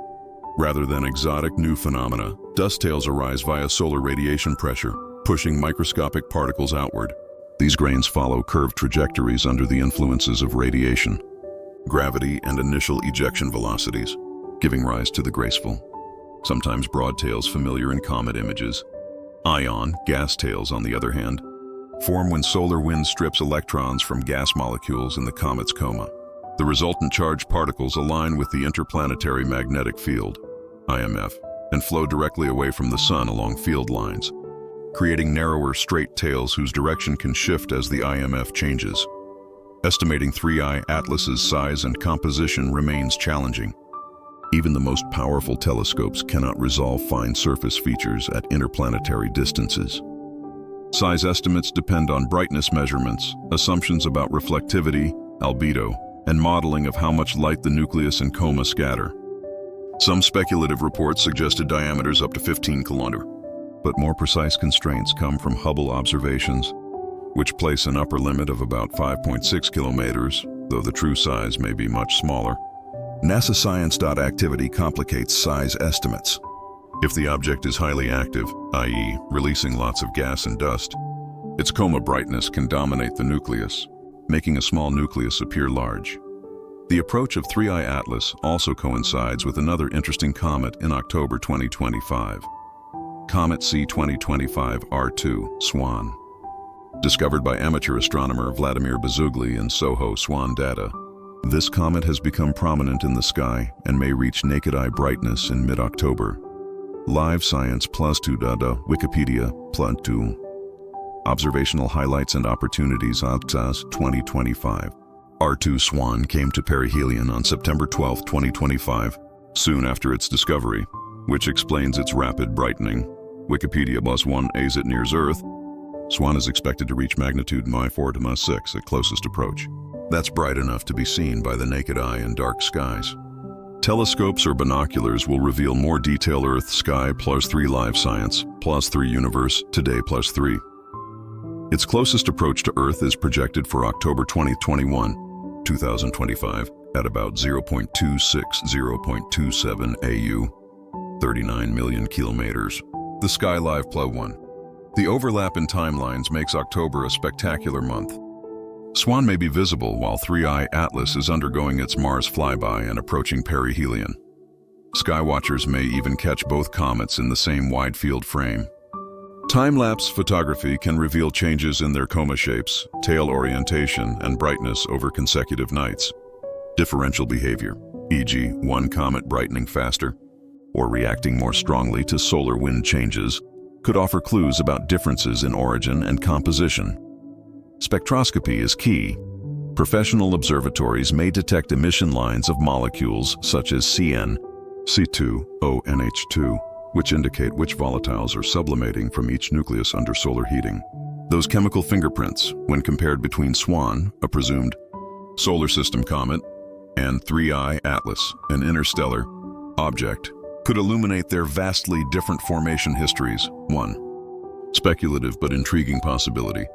Rather than exotic new phenomena, dust tails arise via solar radiation pressure, pushing microscopic particles outward. These grains follow curved trajectories under the influences of radiation, gravity, and initial ejection velocities, giving rise to the graceful, sometimes broad tails familiar in comet images. Ion, gas tails, on the other hand, form when solar wind strips electrons from gas molecules in the comet's coma. The resultant charged particles align with the interplanetary magnetic field, IMF, and flow directly away from the sun along field lines, creating narrower, straight tails whose direction can shift as the IMF changes. Estimating 3I Atlas's size and composition remains challenging. Even the most powerful telescopes cannot resolve fine surface features at interplanetary distances. Size estimates depend on brightness measurements, assumptions about reflectivity, albedo, and modeling of how much light the nucleus and coma scatter. Some speculative reports suggested diameters up to 15 kilometers, but more precise constraints come from Hubble observations, which place an upper limit of about 5.6 kilometers, though the true size may be much smaller. NASA Science activity complicates size estimates. If the object is highly active, i.e., releasing lots of gas and dust, its coma brightness can dominate the nucleus, making a small nucleus appear large. The approach of 3I Atlas also coincides with another interesting comet in October 2025. Comet C 2025 R2 Swan. Discovered by amateur astronomer Vladimir Bezugli in SOHO Swan data, this comet has become prominent in the sky and may reach naked-eye brightness in mid-October. Live Science Plus 2 data Wikipedia Plus 2. Observational highlights and opportunities ATSAS 2025. R2 Swan came to perihelion on September 12, 2025, soon after its discovery, which explains its rapid brightening. Wikipedia Plus 1 as it nears Earth. Swan is expected to reach magnitude Mi4 to Mi6 at closest approach. That's bright enough to be seen by the naked eye in dark skies. Telescopes or binoculars will reveal more detail. Earth Sky Plus 3 Live Science Plus 3 Universe Today Plus 3. Its closest approach to Earth is projected for October 2025 at about 0.26-0.27 AU, 39 million kilometers. The Sky Live Plus 1. The overlap in timelines makes October a spectacular month. Swan may be visible while 3I Atlas is undergoing its Mars flyby and approaching perihelion. Skywatchers may even catch both comets in the same wide-field frame. Time-lapse photography can reveal changes in their coma shapes, tail orientation, and brightness over consecutive nights. Differential behavior, e.g., one comet brightening faster or reacting more strongly to solar wind changes, could offer clues about differences in origin and composition. Spectroscopy is key. Professional observatories may detect emission lines of molecules such as CN, C2, ONH2, which indicate which volatiles are sublimating from each nucleus under solar heating. Those chemical fingerprints, when compared between Swan, a presumed solar system comet, and 3I Atlas, an interstellar object, could illuminate their vastly different formation histories. 1. Speculative but intriguing possibility.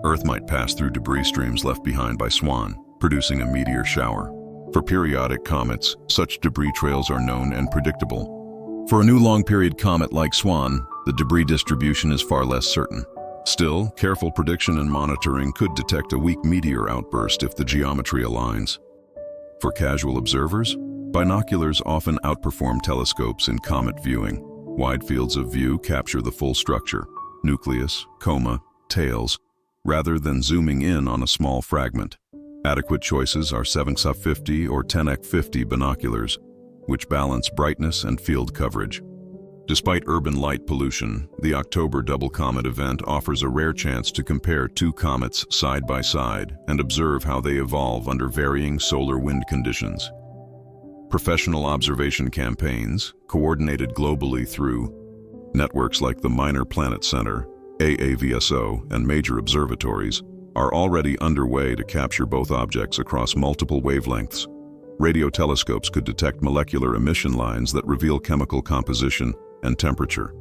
Earth might pass through debris streams left behind by Swan, producing a meteor shower. For periodic comets, such debris trails are known and predictable. For a new long-period comet like Swan, the debris distribution is far less certain. Still, careful prediction and monitoring could detect a weak meteor outburst if the geometry aligns. For casual observers, binoculars often outperform telescopes in comet viewing. Wide fields of view capture the full structure, nucleus, coma, tails, rather than zooming in on a small fragment. Adequate choices are 7x50 or 10x50 binoculars, which balance brightness and field coverage. Despite urban light pollution, the October double comet event offers a rare chance to compare two comets side by side and observe how they evolve under varying solar wind conditions. Professional observation campaigns, coordinated globally through networks like the Minor Planet Center, AAVSO, and major observatories, are already underway to capture both objects across multiple wavelengths. Radio telescopes could detect molecular emission lines that reveal chemical composition and temperature,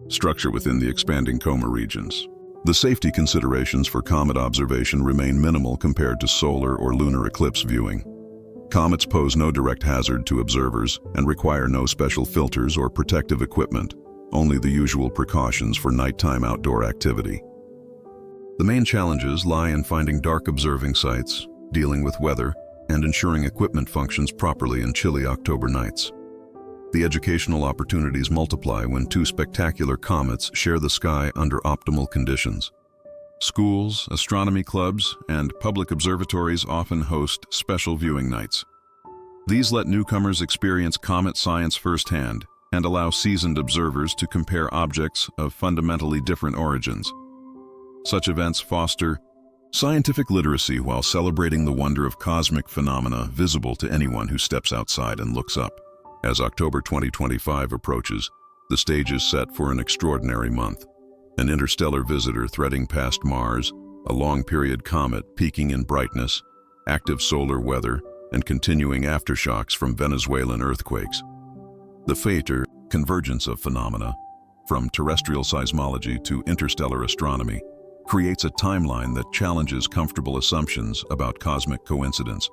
structure within the expanding coma regions. The safety considerations for comet observation remain minimal compared to solar or lunar eclipse viewing. Comets pose no direct hazard to observers and require no special filters or protective equipment, only the usual precautions for nighttime outdoor activity. The main challenges lie in finding dark observing sites, dealing with weather, and ensuring equipment functions properly in chilly October nights. The educational opportunities multiply when two spectacular comets share the sky under optimal conditions. Schools, astronomy clubs, and public observatories often host special viewing nights. These let newcomers experience comet science firsthand, and allow seasoned observers to compare objects of fundamentally different origins. Such events foster scientific literacy while celebrating the wonder of cosmic phenomena visible to anyone who steps outside and looks up. As October 2025 approaches, the stage is set for an extraordinary month. An interstellar visitor threading past Mars, a long-period comet peaking in brightness, active solar weather, and continuing aftershocks from Venezuelan earthquakes. The fater convergence of phenomena, from terrestrial seismology to interstellar astronomy, creates a timeline that challenges comfortable assumptions about cosmic coincidence.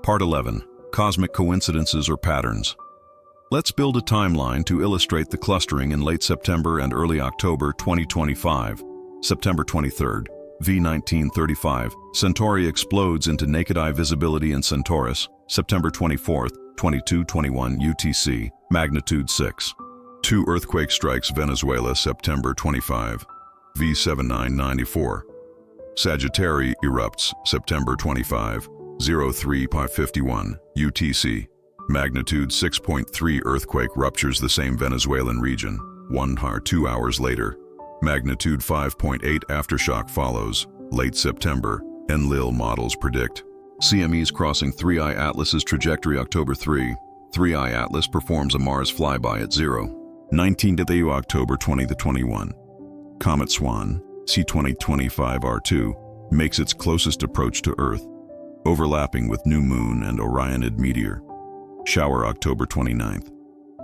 Part 11. Cosmic coincidences or patterns. Let's build a timeline to illustrate the clustering in late September and early October 2025. September 23rd, V1935, Centauri explodes into naked-eye visibility in Centaurus. September 24th, 2221 UTC, magnitude 6. 2 earthquake strikes Venezuela. September 25, V7994. Sagittarius erupts. September 25, 0351 UTC. Magnitude 6.3 earthquake ruptures the same Venezuelan region. 2 hours later. Magnitude 5.8 aftershock follows. Late September. Enlil models predict CMEs crossing 3I Atlas's trajectory. October 3. 3I Atlas performs a Mars flyby at 0:19 to October 2021. Comet Swan, C2025R2, makes its closest approach to Earth, overlapping with New Moon and Orionid meteor. Shower October 29th.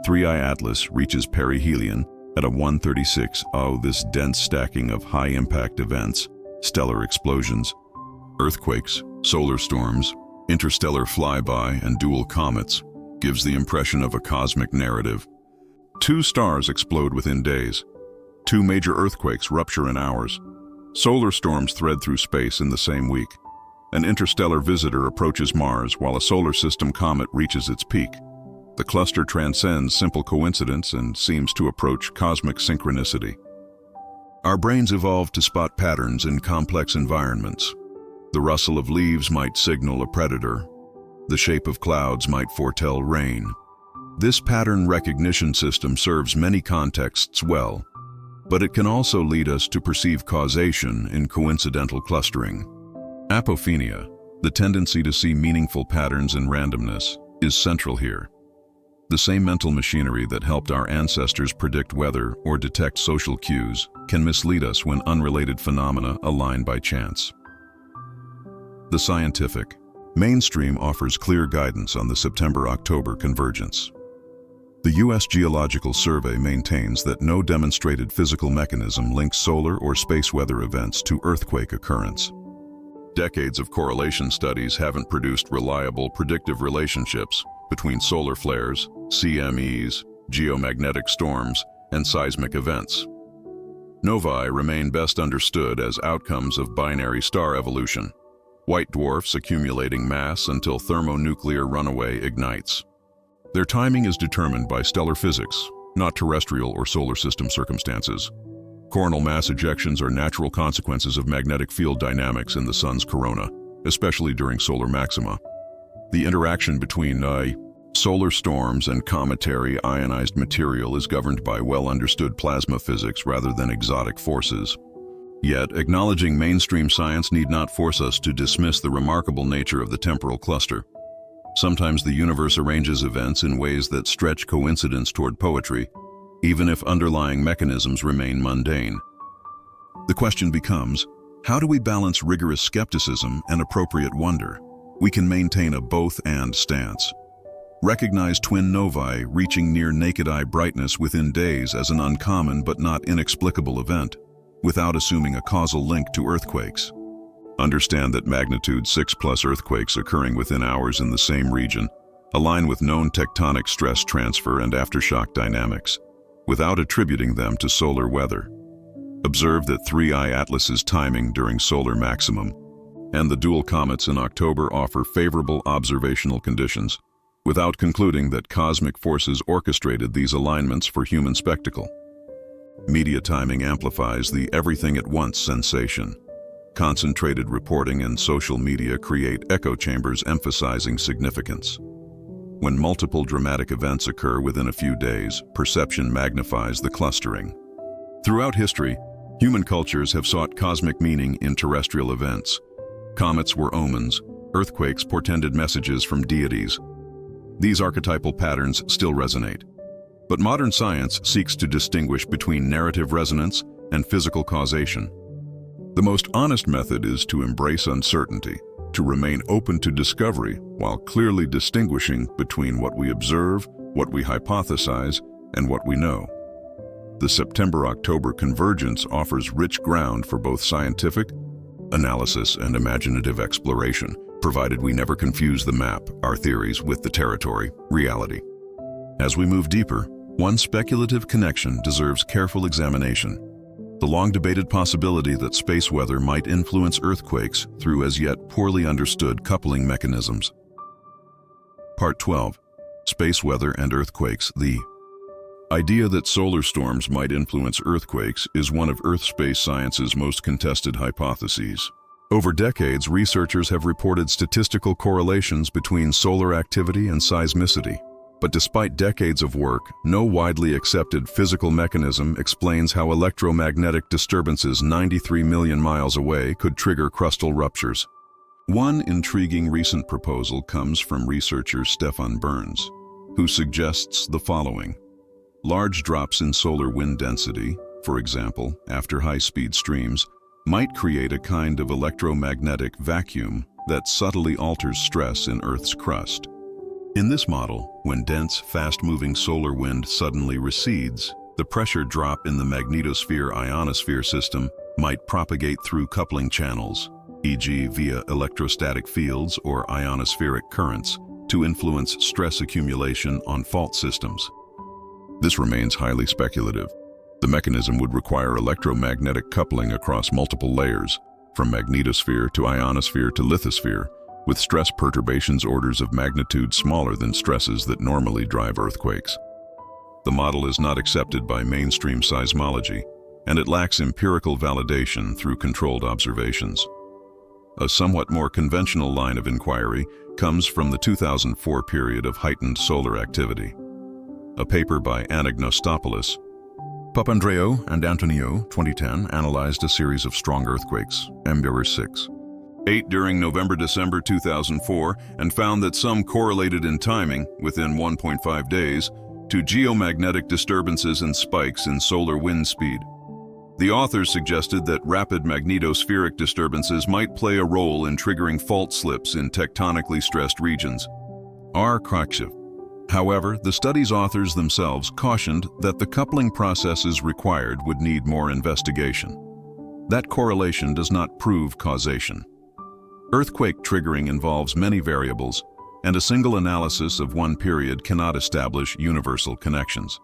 3I Atlas reaches perihelion at a 1:36. This dense stacking of high-impact events, stellar explosions, earthquakes, solar storms, interstellar flyby, and dual comets, gives the impression of a cosmic narrative. 2 stars explode within days. 2 major earthquakes rupture in hours. Solar storms thread through space in the same week. An interstellar visitor approaches Mars while a solar system comet reaches its peak. The cluster transcends simple coincidence and seems to approach cosmic synchronicity. Our brains evolved to spot patterns in complex environments. The rustle of leaves might signal a predator. The shape of clouds might foretell rain. This pattern recognition system serves many contexts well, but it can also lead us to perceive causation in coincidental clustering. Apophenia, the tendency to see meaningful patterns in randomness, is central here. The same mental machinery that helped our ancestors predict weather or detect social cues can mislead us when unrelated phenomena align by chance. The scientific mainstream offers clear guidance on the September-October convergence. The U.S. Geological Survey maintains that no demonstrated physical mechanism links solar or space weather events to earthquake occurrence. Decades of correlation studies haven't produced reliable predictive relationships between solar flares, CMEs, geomagnetic storms, and seismic events. Novae remain best understood as outcomes of binary star evolution, white dwarfs accumulating mass until thermonuclear runaway ignites. Their timing is determined by stellar physics, not terrestrial or solar system circumstances. Coronal mass ejections are natural consequences of magnetic field dynamics in the sun's corona, especially during solar maxima. The interaction between solar storms and cometary ionized material is governed by well-understood plasma physics rather than exotic forces. Yet, acknowledging mainstream science need not force us to dismiss the remarkable nature of the temporal cluster. Sometimes the universe arranges events in ways that stretch coincidence toward poetry, even if underlying mechanisms remain mundane. The question becomes, how do we balance rigorous skepticism and appropriate wonder? We can maintain a both-and stance. Recognize twin novae reaching near naked-eye brightness within days as an uncommon but not inexplicable event, without assuming a causal link to earthquakes. Understand that magnitude 6+ earthquakes occurring within hours in the same region align with known tectonic stress transfer and aftershock dynamics, without attributing them to solar weather. Observe that 3I Atlas's timing during solar maximum and the dual comets in October offer favorable observational conditions, without concluding that cosmic forces orchestrated these alignments for human spectacle. Media timing amplifies the everything-at-once sensation. Concentrated reporting and social media create echo chambers emphasizing significance. When multiple dramatic events occur within a few days, perception magnifies the clustering. Throughout history, human cultures have sought cosmic meaning in terrestrial events. Comets were omens, earthquakes portended messages from deities. These archetypal patterns still resonate. But modern science seeks to distinguish between narrative resonance and physical causation. The most honest method is to embrace uncertainty, to remain open to discovery while clearly distinguishing between what we observe, what we hypothesize, and what we know. The September-October convergence offers rich ground for both scientific analysis and imaginative exploration, provided we never confuse the map, our theories, with the territory, reality. As we move deeper, one speculative connection deserves careful examination: the long-debated possibility that space weather might influence earthquakes through as yet poorly understood coupling mechanisms. Part 12. Space weather and earthquakes. The idea that solar storms might influence earthquakes is one of Earth-space science's most contested hypotheses. Over decades, researchers have reported statistical correlations between solar activity and seismicity. But despite decades of work, no widely accepted physical mechanism explains how electromagnetic disturbances 93 million miles away could trigger crustal ruptures. One intriguing recent proposal comes from researcher Stefan Burns, who suggests the following. Large drops in solar wind density, for example, after high-speed streams, might create a kind of electromagnetic vacuum that subtly alters stress in Earth's crust. In this model, when dense, fast-moving solar wind suddenly recedes, the pressure drop in the magnetosphere-ionosphere system might propagate through coupling channels, e.g. via electrostatic fields or ionospheric currents, to influence stress accumulation on fault systems. This remains highly speculative. The mechanism would require electromagnetic coupling across multiple layers, from magnetosphere to ionosphere to lithosphere, with stress perturbations orders of magnitude smaller than stresses that normally drive earthquakes. The model is not accepted by mainstream seismology, and it lacks empirical validation through controlled observations. A somewhat more conventional line of inquiry comes from the 2004 period of heightened solar activity. A paper by Anagnostopoulos, Papandreou and Antonio, 2010, analyzed a series of strong earthquakes, Mbr 6. 8 during November-December 2004, and found that some correlated in timing, within 1.5 days, to geomagnetic disturbances and spikes in solar wind speed. The authors suggested that rapid magnetospheric disturbances might play a role in triggering fault slips in tectonically stressed regions. quakes. However, the study's authors themselves cautioned that the coupling processes required would need more investigation. That correlation does not prove causation. Earthquake triggering involves many variables, and a single analysis of one period cannot establish universal connections.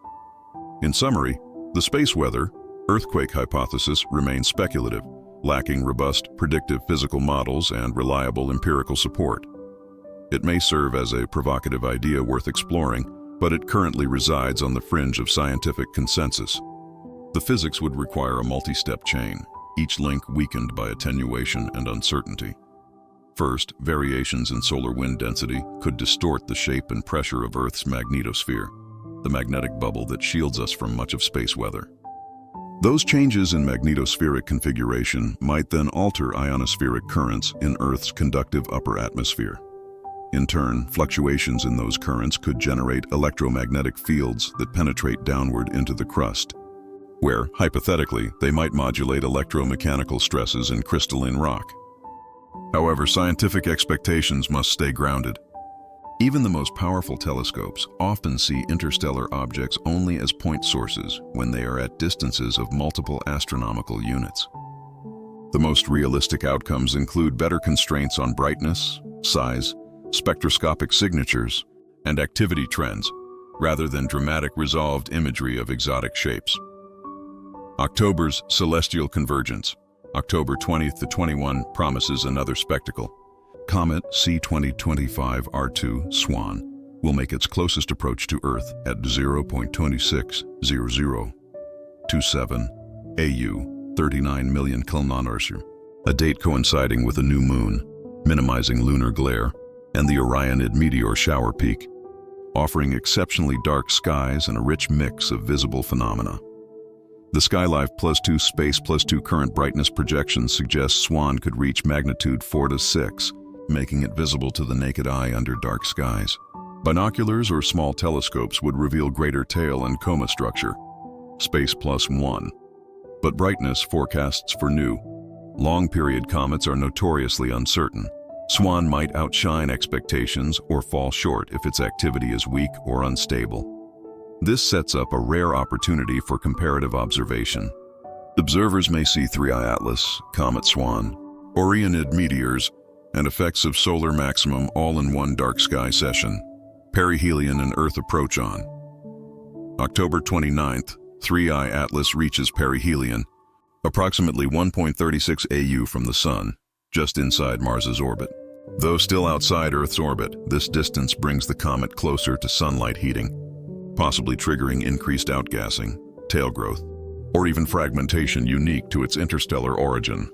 In summary, the space weather earthquake hypothesis remains speculative, lacking robust predictive physical models and reliable empirical support. It may serve as a provocative idea worth exploring, but it currently resides on the fringe of scientific consensus. The physics would require a multi-step chain, each link weakened by attenuation and uncertainty. First, variations in solar wind density could distort the shape and pressure of Earth's magnetosphere, the magnetic bubble that shields us from much of space weather. Those changes in magnetospheric configuration might then alter ionospheric currents in Earth's conductive upper atmosphere. In turn, fluctuations in those currents could generate electromagnetic fields that penetrate downward into the crust, where, hypothetically, they might modulate electromechanical stresses in crystalline rock. However, scientific expectations must stay grounded. Even the most powerful telescopes often see interstellar objects only as point sources when they are at distances of multiple astronomical units. The most realistic outcomes include better constraints on brightness, size, spectroscopic signatures, and activity trends, rather than dramatic resolved imagery of exotic shapes. October's celestial convergence, October 20th to 21, promises another spectacle. Comet C2025 R2 Swan will make its closest approach to Earth at 0.260027 AU, 39 million km, a date coinciding with a new moon, minimizing lunar glare, and the Orionid meteor shower peak. offering exceptionally dark skies and a rich mix of visible phenomena. The Skylive +2 space +2 current brightness projection suggests SWAN could reach magnitude 4 to 6, making it visible to the naked eye under dark skies. Binoculars or small telescopes would reveal greater tail and coma structure, space +1. But brightness forecasts for new, long-period comets are notoriously uncertain. SWAN might outshine expectations or fall short if its activity is weak or unstable. This sets up a rare opportunity for comparative observation. Observers may see 3I Atlas, Comet SWAN, Orionid meteors, and effects of solar maximum all in one dark sky session. Perihelion and Earth approach on October 29th, 3I Atlas reaches perihelion, approximately 1.36 AU from the Sun, just inside Mars's orbit. Though still outside Earth's orbit, this distance brings the comet closer to sunlight heating, possibly triggering increased outgassing, tail growth, or even fragmentation unique to its interstellar origin.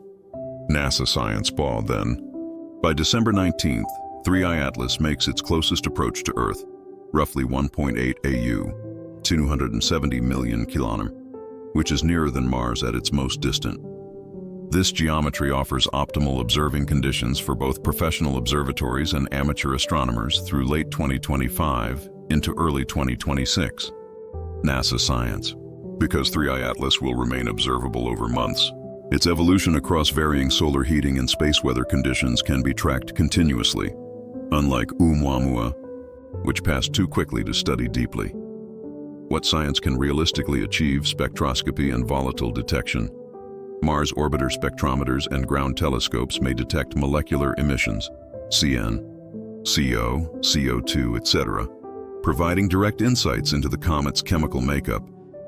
NASA science ball then. By December 19th, 3I Atlas makes its closest approach to Earth, roughly 1.8 AU, 270 million km, which is nearer than Mars at its most distant. This geometry offers optimal observing conditions for both professional observatories and amateur astronomers through late 2025 into early 2026. NASA science. Because 3I Atlas will remain observable over months, its evolution across varying solar heating and space weather conditions can be tracked continuously, unlike Oumuamua, which passed too quickly to study deeply. What science can realistically achieve: spectroscopy and volatile detection. Mars orbiter spectrometers and ground telescopes may detect molecular emissions, CN, CO, CO2, etc., providing direct insights into the comet's chemical makeup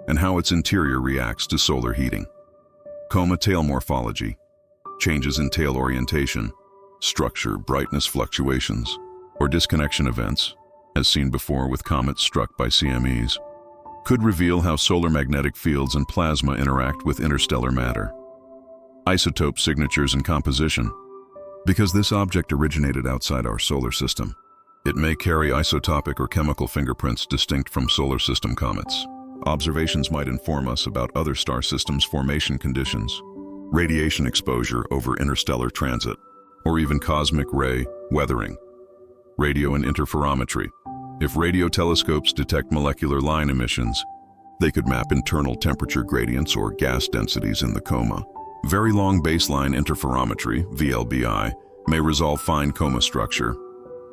and how its interior reacts to solar heating. Coma tail morphology, changes in tail orientation, structure, brightness fluctuations, or disconnection events, as seen before with comets struck by CMEs, could reveal how solar magnetic fields and plasma interact with interstellar matter. Isotope signatures and composition. Because this object originated outside our solar system, it may carry isotopic or chemical fingerprints distinct from solar system comets. Observations might inform us about other star systems' formation conditions, radiation exposure over interstellar transit, or even cosmic ray weathering. Radio and interferometry. If radio telescopes detect molecular line emissions, they could map internal temperature gradients or gas densities in the coma. Very long baseline interferometry, VLBI, may resolve fine coma structure,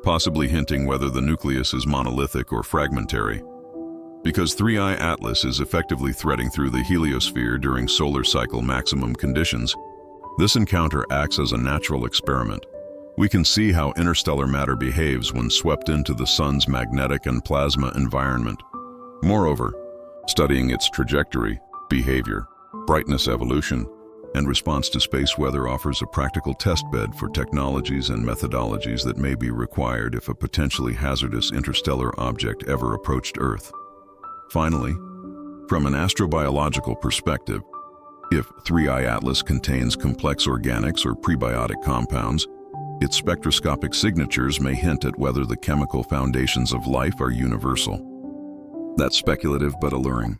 possibly hinting whether the nucleus is monolithic or fragmentary. Because 3I Atlas is effectively threading through the heliosphere during solar cycle maximum conditions, this encounter acts as a natural experiment. We can see how interstellar matter behaves when swept into the Sun's magnetic and plasma environment. Moreover, studying its trajectory, behavior, brightness evolution, and response to space weather offers a practical testbed for technologies and methodologies that may be required if a potentially hazardous interstellar object ever approached Earth. Finally, from an astrobiological perspective, if 3I Atlas contains complex organics or prebiotic compounds, its spectroscopic signatures may hint at whether the chemical foundations of life are universal. That's speculative but alluring.